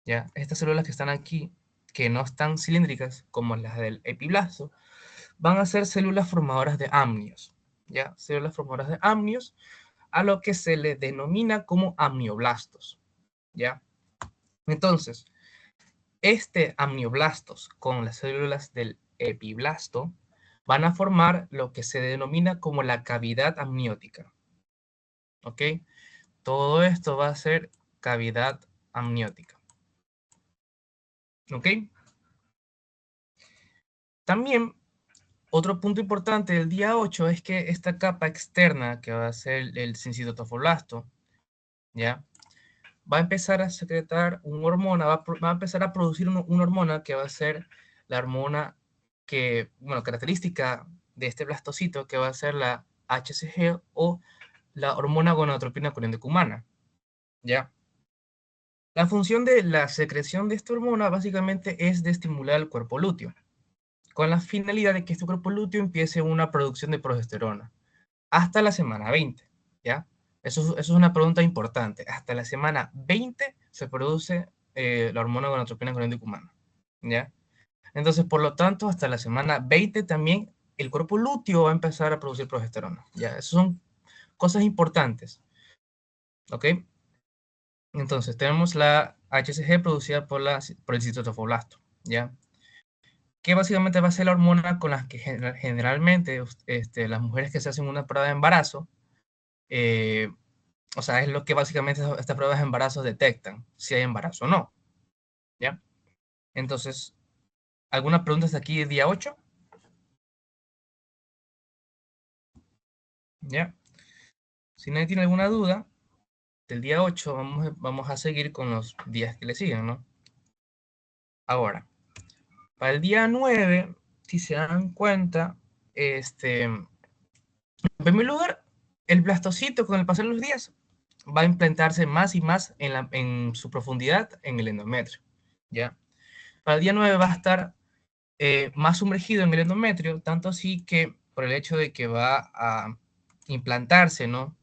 ¿ya? Estas células que están aquí, que no están cilíndricas como las del epiblasto, van a ser células formadoras de amnios, ¿ya? Células formadoras de amnios, a lo que se le denomina como amnioblastos, ¿ya? Entonces, este amnioblastos con las células del epiblasto van a formar lo que se denomina como la cavidad amniótica, ¿ok? Todo esto va a ser cavidad amniótica, ¿ok? También, otro punto importante del día 8 es que esta capa externa, que va a ser el sincitotofoblasto, ¿ya? Va a empezar a secretar una hormona, va a empezar a producir una hormona que va a ser la hormona que, bueno, característica de este blastocito, que va a ser la HCG o la hormona gonadotropina corindoca humana, ¿ya? La función de la secreción de esta hormona básicamente es de estimular el cuerpo lúteo, con la finalidad de que este cuerpo lúteo empiece una producción de progesterona hasta la semana 20, ¿ya? Eso es una pregunta importante. Hasta la semana 20 se produce la hormona gonadotropina corindoca humana, ¿ya? Entonces, por lo tanto, hasta la semana 20 también el cuerpo lúteo va a empezar a producir progesterona, ¿ya? Esas son cosas importantes, ¿ok? Entonces, tenemos la HCG producida por el citotofoblasto, ¿ya? Que básicamente va a ser la hormona con la que generalmente las mujeres que se hacen una prueba de embarazo, eh, o sea, es lo que básicamente estas pruebas de embarazo detectan, si hay embarazo o no, ¿ya? Entonces, ¿alguna pregunta hasta aquí día 8? ¿Ya? Si nadie tiene alguna duda, del día 8 vamos a seguir con los días que le siguen, ¿no? Ahora, para el día 9, si se dan cuenta, en primer lugar, el blastocito con el pasar de los días va a implantarse más y más en su profundidad en el endometrio, ¿ya? Para el día 9 va a estar más sumergido en el endometrio, tanto así que por el hecho de que va a implantarse, ¿no?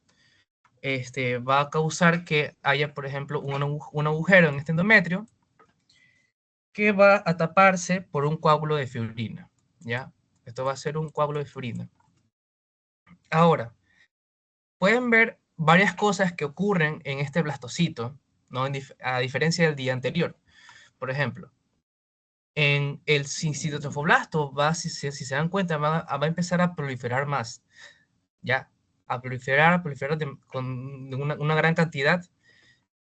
Va a causar que haya, por ejemplo, un agujero en este endometrio que va a taparse por un coágulo de fibrina, ¿ya? Esto va a ser un coágulo de fibrina. Ahora, pueden ver varias cosas que ocurren en este blastocito, ¿no? A diferencia del día anterior. Por ejemplo, en el citotofoblasto, si se dan cuenta, va a empezar a proliferar más, ¿ya? A proliferar con una gran cantidad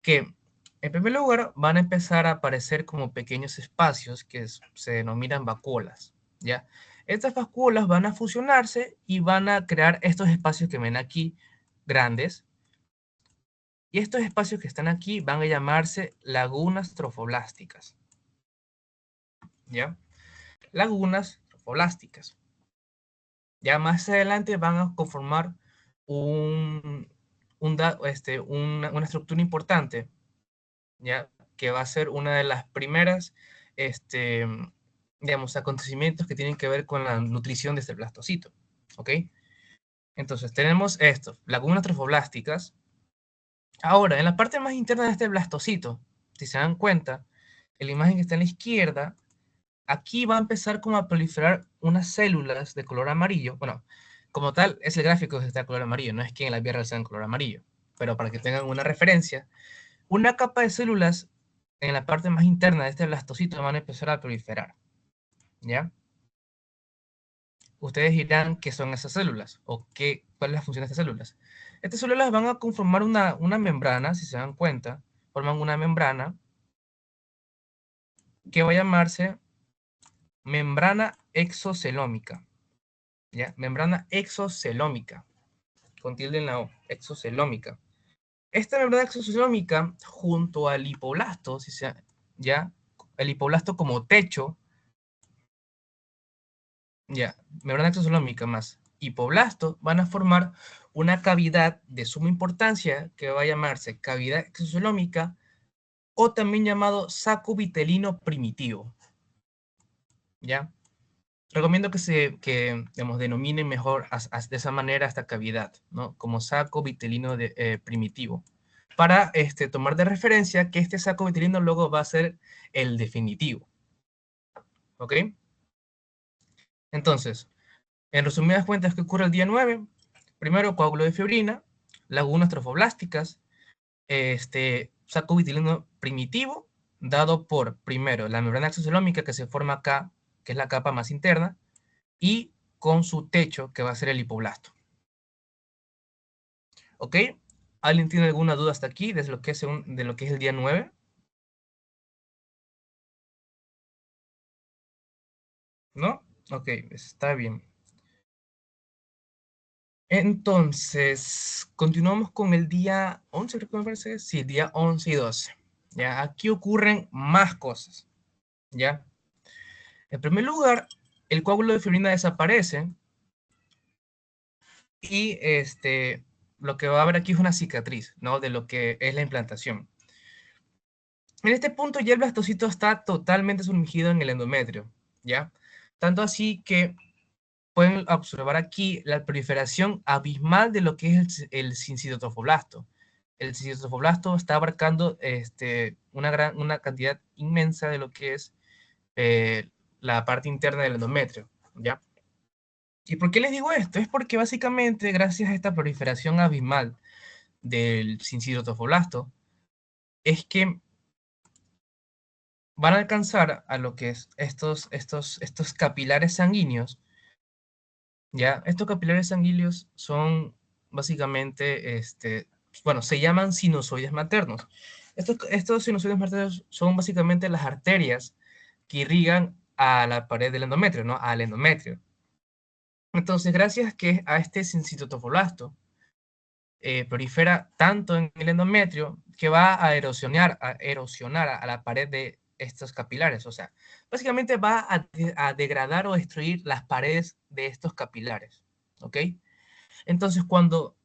que, en primer lugar, van a empezar a aparecer como pequeños espacios que se denominan vacuolas, ¿ya? Estas vacuolas van a fusionarse y van a crear estos espacios que ven aquí, grandes, y estos espacios que están aquí van a llamarse lagunas trofoblásticas, ¿ya? Lagunas trofoblásticas. Ya más adelante van a conformar una estructura importante, ¿ya? Que va a ser una de las primeras, este, digamos, acontecimientos que tienen que ver con la nutrición de este blastocito, ¿ok? Entonces, tenemos esto, lagunas trofoblásticas. Ahora, en la parte más interna de este blastocito, si se dan cuenta, en la imagen que está en la izquierda, aquí va a empezar como a proliferar unas células de color amarillo. Bueno, como tal, es el gráfico que está de color amarillo, no es que en la vida real sea en color amarillo. Pero para que tengan una referencia, una capa de células en la parte más interna de este blastocito van a empezar a proliferar, ¿ya? Ustedes dirán qué son esas células o cuál es la función de estas células. Estas células van a conformar una membrana, si se dan cuenta, forman una membrana que va a llamarse membrana exocelómica, ¿ya? Membrana exocelómica, con tilde en la O, exocelómica. Esta membrana exocelómica, junto al hipoblasto, ¿ya? El hipoblasto como techo, ya, membrana exocelómica más hipoblasto, van a formar una cavidad de suma importancia que va a llamarse cavidad exocelómica o también llamado saco vitelino primitivo, ¿ya? Recomiendo digamos, denominen mejor de esa manera esta cavidad, ¿no? Como saco vitelino primitivo. Para tomar de referencia que este saco vitelino luego va a ser el definitivo. ¿Ok? Entonces, en resumidas cuentas, ¿qué ocurre el día 9? Primero, coágulo de fibrina. lagunas trofoblásticas, saco vitilino primitivo, dado por, primero, la membrana exocelómica que se forma acá, que es la capa más interna, y con su techo, que va a ser el hipoblasto. ¿Ok? ¿Alguien tiene alguna duda hasta aquí de lo que es, el día 9? ¿No? Ok, está bien. Entonces, continuamos con el día 11, creo que me parece. Sí, día 11 y 12. ¿Ya? Aquí ocurren más cosas. ¿Ya? En primer lugar, el coágulo de fibrina desaparece y lo que va a haber aquí es una cicatriz, ¿no? De lo que es la implantación. En este punto ya el blastocito está totalmente sumergido en el endometrio, ¿ya? Tanto así que pueden observar aquí la proliferación abismal de lo que es el sincitotrofoblasto. El sincitotrofoblasto está abarcando una cantidad inmensa de lo que es la parte interna del endometrio, ¿ya? ¿Y por qué les digo esto? Es porque básicamente gracias a esta proliferación abismal del sincitotrofoblasto es que van a alcanzar a lo que es estos capilares sanguíneos, ¿ya? Estos capilares sanguíneos son básicamente, bueno, se llaman sinusoides maternos. Estos sinusoides maternos son básicamente las arterias que irrigan a la pared del endometrio, ¿no? Al endometrio. Entonces, gracias a este sincitotrofoblasto, prolifera tanto en el endometrio que va a erosionar a la pared de estos capilares. O sea, básicamente va a degradar o destruir las paredes de estos capilares. ¿Ok? Entonces, cuando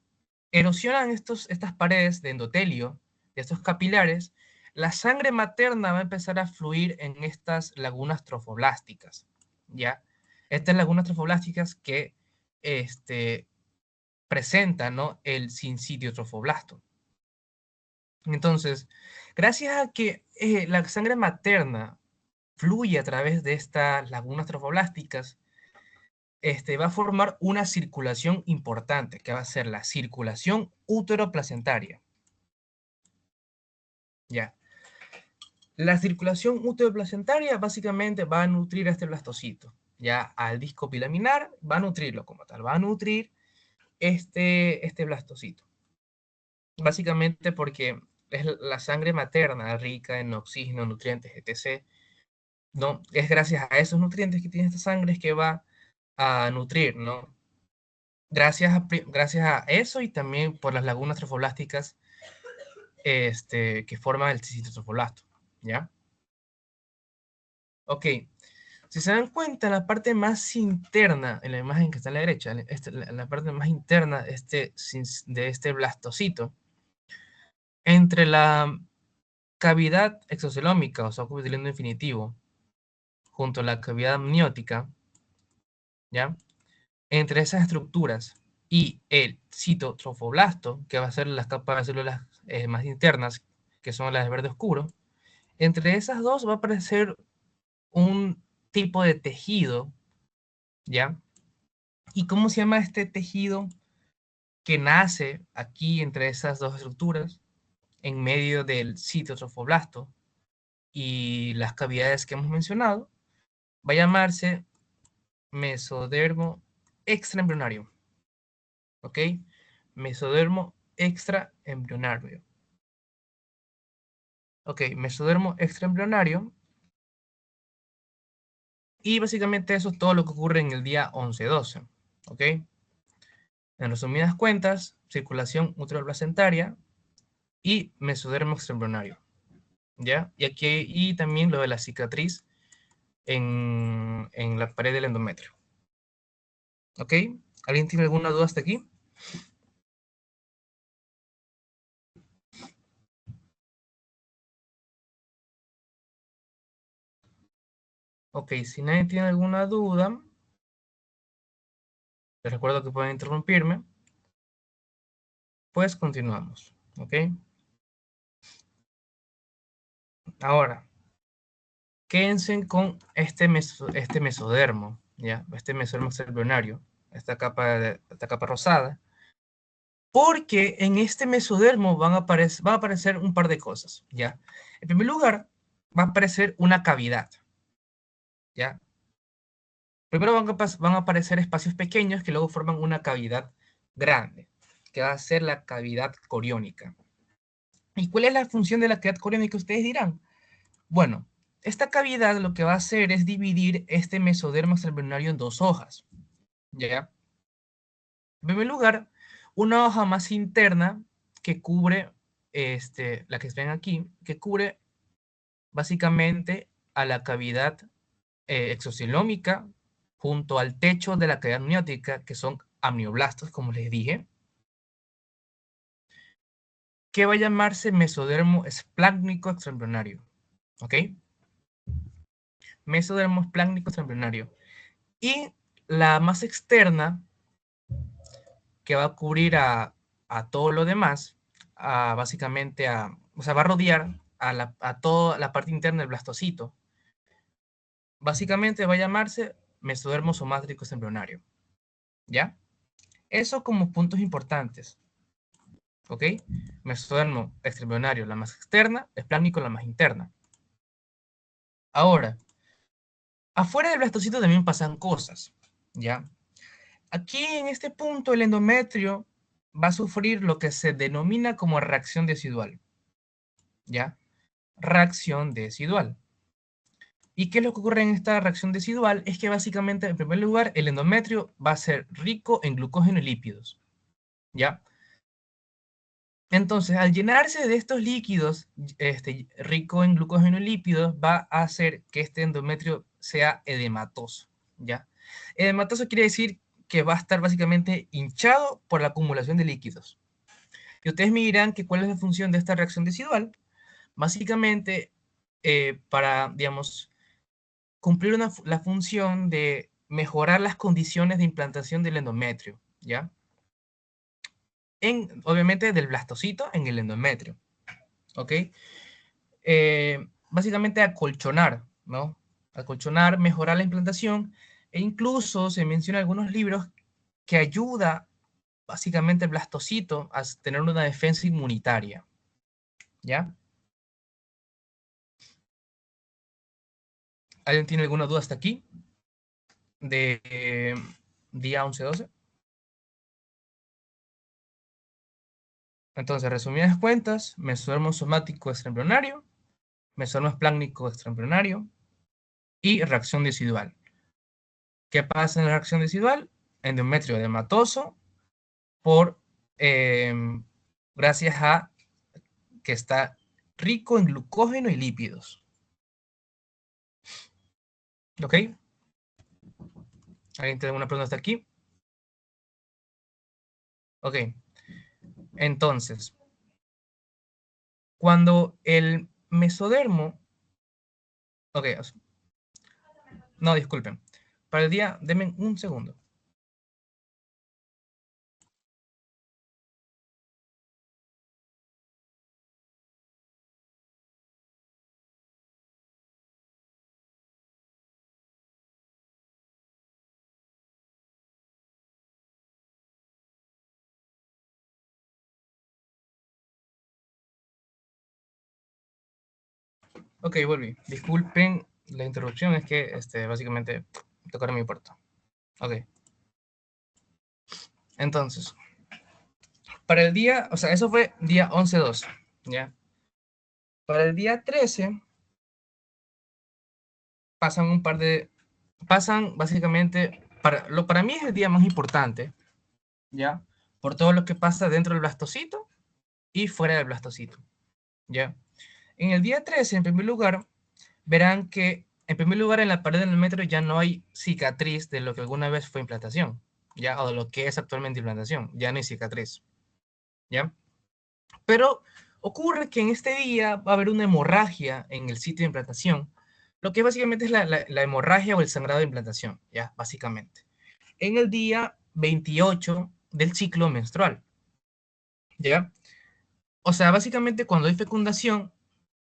erosionan estas paredes de endotelio, de estos capilares, la sangre materna va a empezar a fluir en estas lagunas trofoblásticas. ¿Ya? Estas lagunas trofoblásticas que presenta, ¿no? El sincitiotrofoblasto. Entonces, gracias a que la sangre materna fluye a través de estas lagunas trofoblásticas, va a formar una circulación importante, que va a ser la circulación útero-placentaria. Ya. La circulación útero-placentaria básicamente va a nutrir a este blastocito. Ya al disco bilaminar va a nutrirlo como tal, va a nutrir este blastocito. Básicamente porque es la sangre materna rica en oxígeno, nutrientes, etc. ¿No? Es gracias a esos nutrientes que tiene esta sangre es que va a nutrir, ¿no? Gracias a eso y también por las lagunas trofoblásticas que forman el citotrofoblasto, ¿ya? Ok, si se dan cuenta, en la parte más interna, en la imagen que está a la derecha, en la parte más interna de este blastocito, entre la cavidad exocelómica o saco vitilino infinitivo, junto a la cavidad amniótica, ¿ya? Entre esas estructuras y el citotrofoblasto, que va a ser las capas de células más internas, que son las de verde oscuro, entre esas dos va a aparecer un tipo de tejido, ¿ya? ¿Y cómo se llama este tejido que nace aquí entre esas dos estructuras, en medio del citotrofoblasto y las cavidades que hemos mencionado? Va a llamarse mesodermo extraembrionario. ¿Ok? Mesodermo extraembrionario. Ok, mesodermo extraembrionario. Y básicamente eso es todo lo que ocurre en el día 11-12. ¿Ok? En resumidas cuentas, circulación uteroplacentaria y mesodermo extraembrionario. ¿Ya? Y también lo de la cicatriz en la pared del endometrio. ¿Ok? ¿Alguien tiene alguna duda hasta aquí? Ok, si nadie tiene alguna duda, les recuerdo que pueden interrumpirme, pues continuamos. ¿Ok? Ahora, quédense con este mesodermo, ¿ya? Este mesodermo extraembrionario, esta capa rosada, Porque en este mesodermo van a aparecer un par de cosas, ¿ya? En primer lugar, va a aparecer una cavidad, ¿ya? Primero van a aparecer espacios pequeños que luego forman una cavidad grande, que va a ser la cavidad coriónica. ¿Y cuál es la función de la cavidad coriónica? Ustedes dirán. Bueno, esta cavidad lo que va a hacer es dividir este mesodermo extraembrionario en dos hojas, ¿ya? En primer lugar, una hoja más interna que cubre, la que ven aquí, que cubre básicamente a la cavidad exocelómica junto al techo de la cavidad amniótica, que son amnioblastos, como les dije, que va a llamarse mesodermo esplásmico extraembrionario, ¿ok? Mesodermo esplásmico extraembrionario. Y la más externa, que va a cubrir a todo lo demás, básicamente o sea, va a rodear a toda la parte interna del blastocito. Básicamente va a llamarse mesodermo somático extraembrionario, ¿ya? Eso como puntos importantes, ¿ok? Mesodermo extraembrionario, la más externa, esplánico, la más interna. Ahora, afuera del blastocito también pasan cosas, ¿ya? Aquí en este punto el endometrio va a sufrir lo que se denomina como reacción decidual, ¿ya? Reacción decidual. ¿Y qué es lo que ocurre en esta reacción decidual? Es que básicamente, en primer lugar, el endometrio va a ser rico en glucógeno y lípidos, ¿ya? Entonces, al llenarse de estos líquidos, rico en glucógeno y lípidos, va a hacer que este endometrio sea edematoso, ¿ya? Edematoso quiere decir que va a estar básicamente hinchado por la acumulación de líquidos. Y ustedes me dirán que cuál es la función de esta reacción decidual. Básicamente, para, digamos, cumplir la función de mejorar las condiciones de implantación del endometrio, ¿ya? Obviamente del blastocito en el endometrio, ¿ok? Básicamente acolchonar, ¿no? Acolchonar, mejorar la implantación e incluso se menciona en algunos libros que ayuda básicamente el blastocito a tener una defensa inmunitaria, ¿ya? ¿Alguien tiene alguna duda hasta aquí? De día 11-12. Entonces, resumidas cuentas, mesodermo somático extraembrionario, mesodermo esplácnico extraembrionario y reacción decidual. ¿Qué pasa en la reacción decidual? Endometrio edematoso por, eh, gracias a que está rico en glucógeno y lípidos. ¿Ok? ¿Alguien tiene alguna pregunta hasta aquí? Ok. Entonces, cuando el mesodermo... Ok, no, disculpen. Para el día, denme un segundo. Ok, volví. Disculpen la interrupción, es que básicamente tocaron mi puerta. Ok. Entonces, para el día, o sea, eso fue día 11-2, ¿ya? Para el día 13 pasan pasan básicamente, para mí es el día más importante, ¿ya? Por todo lo que pasa dentro del blastocito y fuera del blastocito, ¿ya? En el día 13, en primer lugar, verán que, en primer lugar, en la pared del metro ya no hay cicatriz de lo que alguna vez fue implantación, ¿ya? O de lo que es actualmente implantación, ya no hay cicatriz, ¿ya? Pero ocurre que en este día va a haber una hemorragia en el sitio de implantación, lo que básicamente es la hemorragia o el sangrado de implantación, ¿ya? Básicamente. En el día 28 del ciclo menstrual, ¿ya? O sea, básicamente cuando hay fecundación,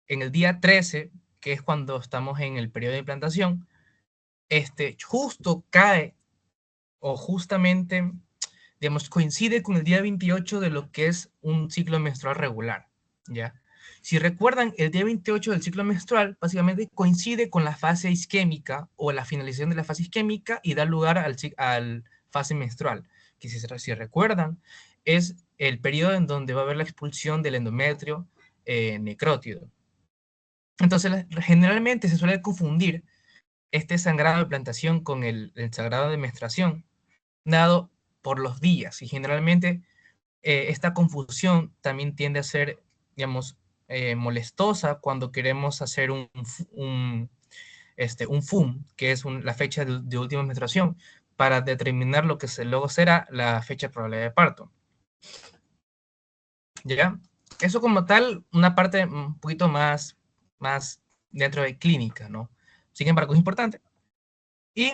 en el día 13, que es cuando estamos en el periodo de implantación, justo cae o justamente digamos, coincide con el día 28 de lo que es un ciclo menstrual regular, ¿ya? Si recuerdan, el día 28 del ciclo menstrual básicamente coincide con la fase isquémica o la finalización de la fase isquémica y da lugar al fase menstrual, que si recuerdan, es el periodo en donde va a haber la expulsión del endometrio necrótido. Entonces, generalmente se suele confundir este sangrado de plantación con el sangrado de menstruación, dado por los días, y generalmente esta confusión también tiende a ser, digamos, molestosa cuando queremos hacer un FUM, que es la fecha de última menstruación, para determinar lo que luego será la fecha probable de parto. ¿Ya? Eso como tal, una parte un poquito más dentro de clínica, ¿no? Sin embargo, es importante. Y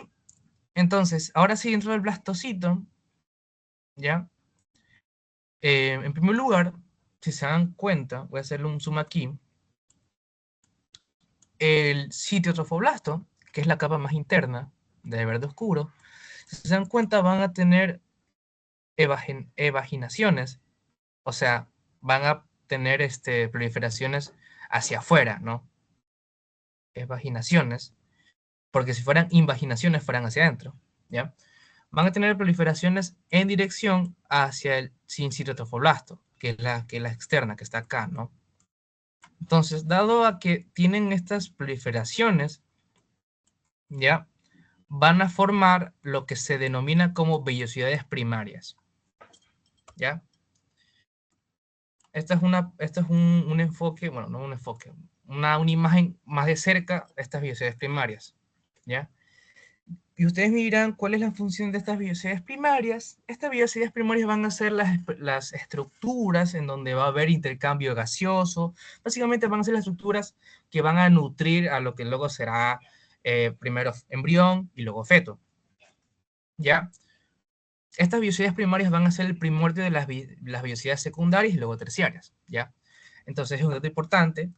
entonces, ahora sí, dentro del blastocito, ¿ya? En primer lugar, si se dan cuenta, voy a hacerle un zoom aquí, el sitio trofoblasto, que es la capa más interna de verde oscuro, si se dan cuenta van a tener evaginaciones, o sea, van a tener proliferaciones hacia afuera, ¿no? Evaginaciones, porque si fueran invaginaciones fueran hacia adentro, ¿ya? Van a tener proliferaciones en dirección hacia el sitio trofoblasto, que es la externa, que está acá, ¿no? Entonces, dado a que tienen estas proliferaciones, ¿ya? Van a formar lo que se denomina como vellosidades primarias, ¿ya? Este es un enfoque, bueno, no un enfoque, una imagen más de cerca de estas vellosidades primarias, ¿ya? Y ustedes me dirán, ¿cuál es la función de estas vellosidades primarias? Estas vellosidades primarias van a ser las estructuras en donde va a haber intercambio gaseoso. Básicamente van a ser las estructuras que van a nutrir a lo que luego será primero embrión y luego feto, ¿ya? Estas vellosidades primarias van a ser el primordio de las vellosidades secundarias y luego terciarias, ¿ya? Entonces es un dato importante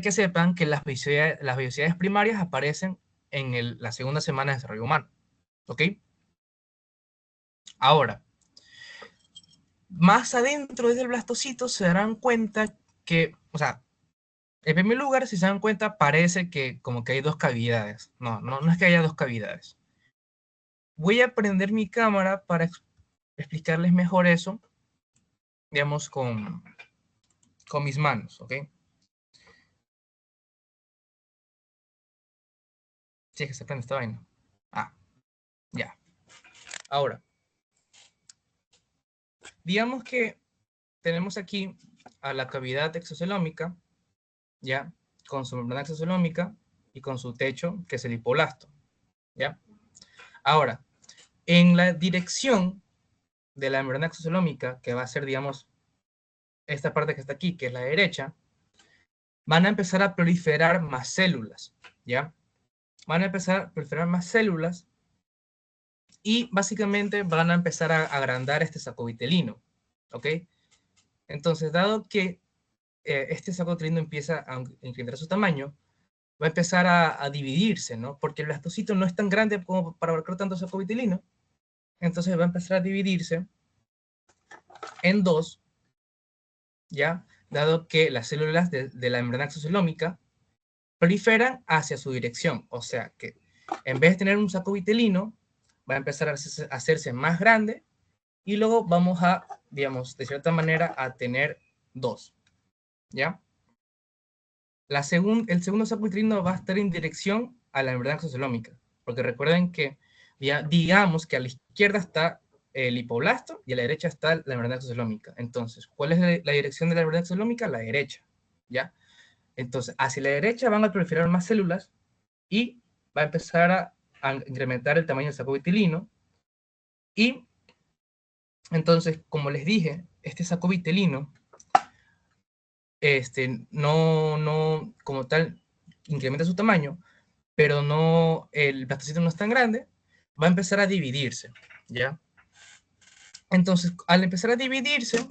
que sepan que las vellosidades primarias aparecen en la segunda semana de desarrollo humano, ¿ok? Ahora, más adentro desde el blastocito se darán cuenta que, o sea, en primer lugar, si se dan cuenta, parece que como que hay dos cavidades. No es que haya dos cavidades. Voy a prender mi cámara para explicarles mejor eso, digamos, con mis manos, ¿ok? Sí, es que se prende esta vaina. Ah, ya. Ahora, digamos que tenemos aquí a la cavidad exocelómica, ¿ya? Con su membrana exocelómica y con su techo, que es el hipoblasto, ¿ya? Ahora, en la dirección de la membrana exocelómica, que va a ser, digamos, esta parte que está aquí, que es la derecha, van a empezar a proliferar más células, ¿ya? Van a empezar a proliferar más células y básicamente van a empezar a agrandar este saco vitelino, ¿ok? Entonces, dado que este saco vitelino empieza a incrementar su tamaño, va a empezar a dividirse, ¿no? Porque el blastocito no es tan grande como para abarcar tanto saco vitelino, entonces va a empezar a dividirse en dos, ¿ya? Dado que las células de la membrana exocelómica proliferan hacia su dirección, o sea que en vez de tener un saco vitelino, va a empezar a hacerse más grande y luego vamos a, digamos, de cierta manera, a tener dos, ¿ya? El segundo saco vitelino va a estar en dirección a la membrana exocelómica, porque recuerden que, ya, digamos que a la izquierda está el hipoblasto y a la derecha está la membrana exocelómica. Entonces, ¿cuál es la dirección de la membrana exocelómica? La derecha, ¿ya? Entonces, hacia la derecha van a proliferar más células y va a empezar a incrementar el tamaño del saco vitelino. Y entonces, como les dije, este saco vitelino, no, como tal, incrementa su tamaño, pero no, el blastocito no es tan grande, va a empezar a dividirse, ¿ya? Entonces, al empezar a dividirse,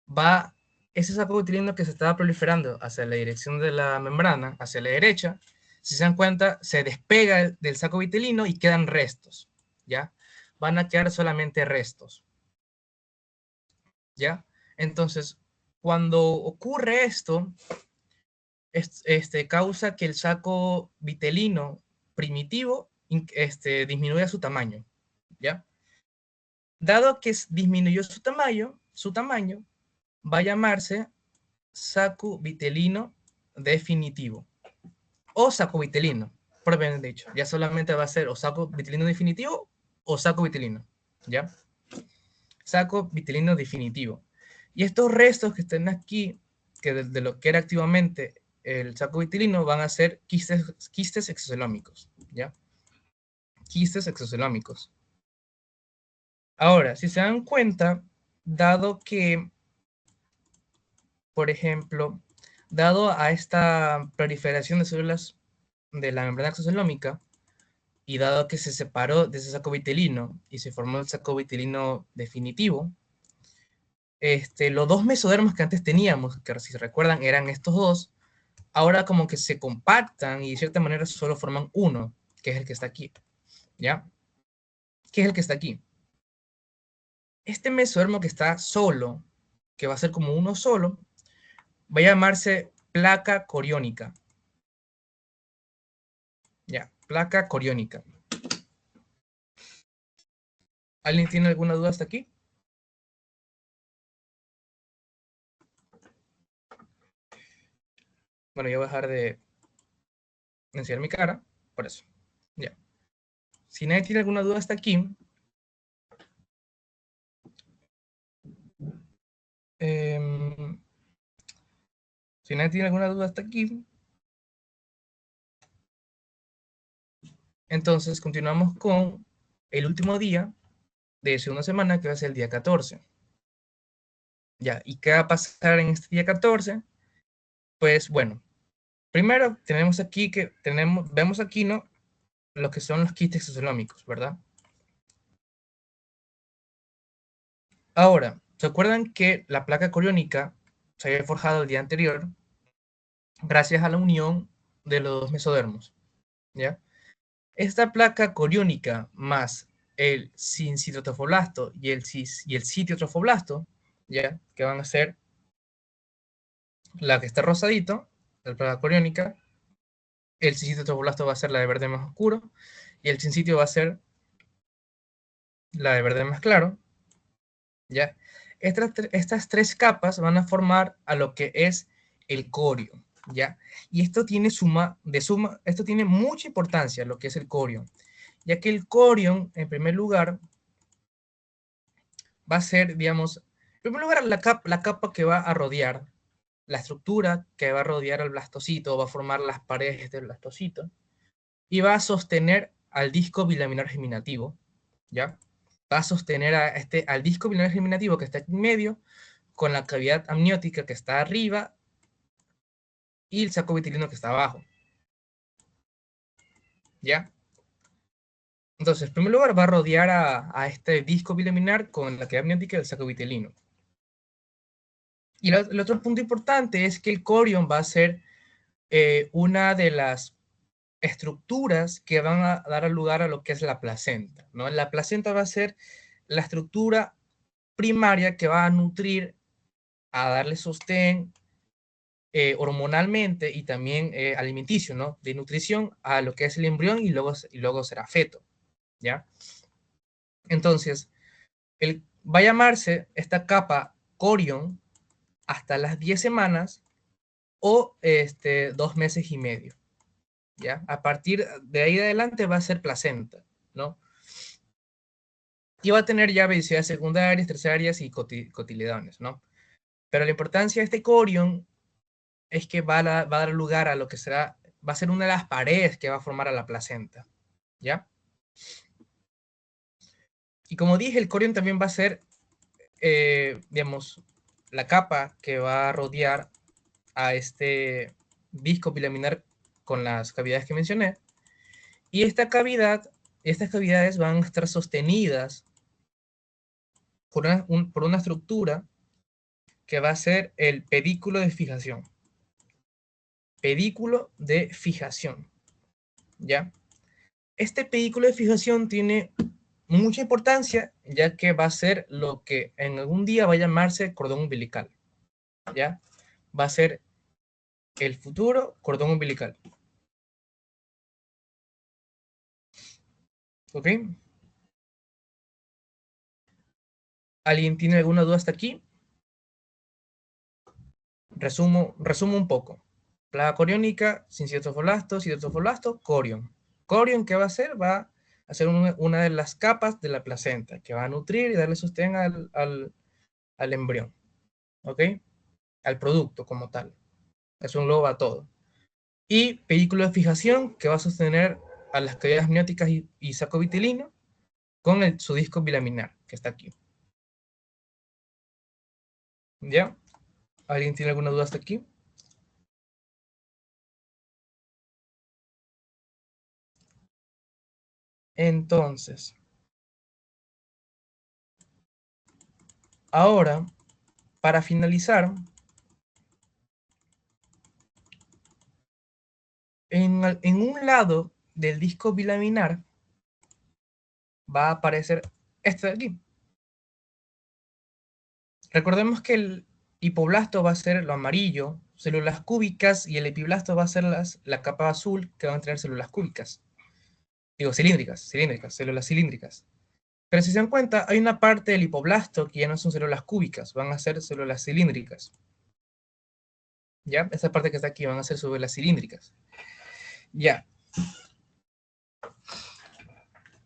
va ese saco vitelino que se estaba proliferando hacia la dirección de la membrana, hacia la derecha, Si se dan cuenta, se despega del saco vitelino y quedan restos, ¿ya? Van a quedar solamente restos, ¿ya? Entonces, cuando ocurre esto, causa que el saco vitelino primitivo disminuya su tamaño, ¿ya? Dado que disminuyó su tamaño va a llamarse saco vitelino definitivo o saco vitelino, propiamente dicho. Ya solamente va a ser o saco vitelino definitivo o saco vitelino, ¿ya? Saco vitelino definitivo. Y estos restos que están aquí, que de lo que era activamente el saco vitelino, van a ser quistes exocelómicos, ¿ya? Quistes exocelómicos. Ahora, si se dan cuenta, dado que, por ejemplo, dado a esta proliferación de células de la membrana exocelómica, y dado que se separó de ese saco vitelino y se formó el saco vitelino definitivo, los dos mesodermos que antes teníamos, que si recuerdan eran estos dos, ahora como que se compactan y de cierta manera solo forman uno, que es el que está aquí, ¿ya? ¿Qué es el que está aquí? Este mesodermo que está solo, que va a ser como uno solo, va a llamarse placa coriónica. Ya, placa coriónica. ¿Alguien tiene alguna duda hasta aquí? Bueno, yo voy a dejar de enseñar mi cara, por eso. Ya. Si nadie tiene alguna duda hasta aquí, si nadie tiene alguna duda hasta aquí, entonces continuamos con el último día de segunda semana, que va a ser el día 14. Ya, ¿y qué va a pasar en este día 14? Pues bueno, primero tenemos aquí vemos aquí, ¿no? Lo que son los quistes exocelómicos, ¿verdad? Ahora, ¿se acuerdan que la placa coriónica se había forjado el día anterior gracias a la unión de los dos mesodermos? ¿Ya? Esta placa coriónica más el sincitotrofoblasto y el citiotrofoblasto, ¿ya? Que van a ser la que está rosadito, la placa coriónica, el sincitotrofoblasto va a ser la de verde más oscuro y el sincitio va a ser la de verde más claro, ¿ya? Estas tres capas van a formar a lo que es el corio, ¿ya? Y esto tiene esto tiene mucha importancia, lo que es el corio, ya que el corio, en primer lugar, va a ser, digamos, en primer lugar, la capa que va a rodear, la estructura que va a rodear al blastocito, va a formar las paredes del blastocito, y va a sostener al disco bilaminar germinativo, ¿ya? Va a sostener al disco bilaminar germinativo que está aquí en medio, con la cavidad amniótica que está arriba y el saco vitelino que está abajo, ¿ya? Entonces, en primer lugar, va a rodear a este disco bilaminar con la cavidad amniótica del saco vitelino. Y el otro punto importante es que el corion va a ser una de las estructuras que van a dar lugar a lo que es la placenta, ¿no? La placenta va a ser la estructura primaria que va a nutrir, a darle sostén hormonalmente y también alimenticio, ¿no? De nutrición a lo que es el embrión y luego será feto, ¿ya? Entonces, va a llamarse esta capa corion hasta las 10 semanas o 2 meses y medio, ¿ya? A partir de ahí de adelante va a ser placenta, ¿no? Y va a tener ya vesicidades secundarias, terciarias y cotiledones, ¿no? Pero la importancia de este corion es que va a dar lugar a lo que va a ser una de las paredes que va a formar a la placenta, ¿ya? Y como dije, el corion también va a ser, digamos, la capa que va a rodear a este disco bilaminar con las cavidades que mencioné. Y estas cavidades van a estar sostenidas por una estructura que va a ser el pedículo de fijación. Pedículo de fijación. ¿ya? Este pedículo de fijación tiene mucha importancia, ya que va a ser lo que en algún día va a llamarse cordón umbilical, ¿ya? Va a ser el futuro cordón umbilical. ¿Ok? ¿Alguien tiene alguna duda hasta aquí? Resumo un poco. Plaga coriónica, sin citofolasto, corión. Corión, ¿qué va a hacer? Va a ser una de las capas de la placenta, que va a nutrir y darle sostén al embrión. ¿Ok? Al producto como tal. Eso engloba todo. Y pedículo de fijación, que va a sostener a las cavidades amnióticas y saco vitilino con su disco bilaminar, que está aquí. ¿Ya? ¿Alguien tiene alguna duda hasta aquí? Entonces, ahora, para finalizar, en un lado del disco bilaminar va a aparecer este de aquí. Recordemos que el hipoblasto va a ser lo amarillo, células cúbicas, y el epiblasto va a ser la capa azul, que van a tener células cúbicas. Digo, cilíndricas, células cilíndricas. Pero si se dan cuenta, hay una parte del hipoblasto que ya no son células cúbicas, van a ser células cilíndricas. ¿Ya? Esa parte que está aquí van a ser células cilíndricas. Ya.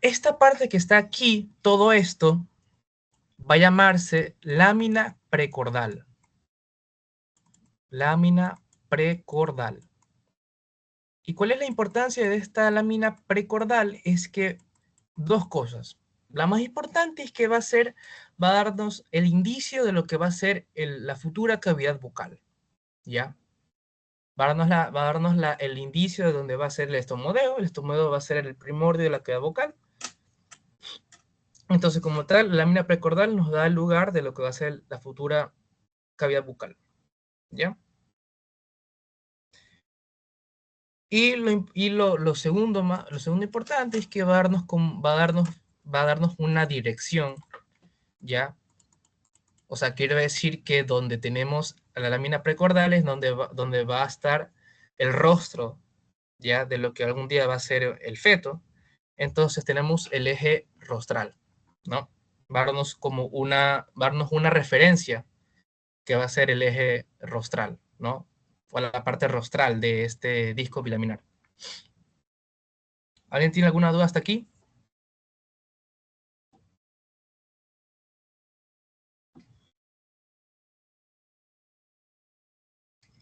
Esta parte que está aquí, todo esto, va a llamarse lámina precordal. Lámina precordal. ¿Y cuál es la importancia de esta lámina precordal? Es que dos cosas. La más importante es que va a darnos el indicio de lo que va a ser la futura cavidad bucal. ¿Ya? Va a darnos el indicio de dónde va a ser el estomodeo. El estomodeo va a ser el primordio de la cavidad bucal. Entonces, como tal, la lámina precordal nos da el lugar de lo que va a ser la futura cavidad bucal. ¿Ya? Lo segundo importante es que va a darnos una dirección, ¿ya? O sea, quiere decir que donde tenemos la lámina precordal es donde va a estar el rostro, ¿ya? De lo que algún día va a ser el feto. Entonces tenemos el eje rostral, ¿no? Va a darnos una referencia que va a ser el eje rostral, ¿no? O la parte rostral de este disco bilaminar. ¿Alguien tiene alguna duda hasta aquí?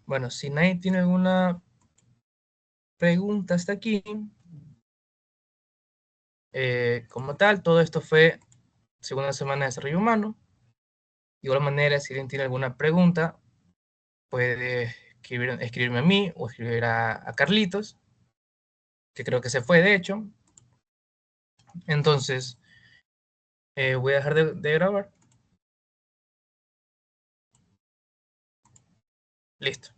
Bueno, si nadie tiene alguna pregunta hasta aquí, como tal, todo esto fue segunda semana de desarrollo humano. De igual manera, si alguien tiene alguna pregunta, puede escribirme a mí o escribir a Carlitos, que creo que se fue, de hecho. Entonces, voy a dejar de grabar. Listo.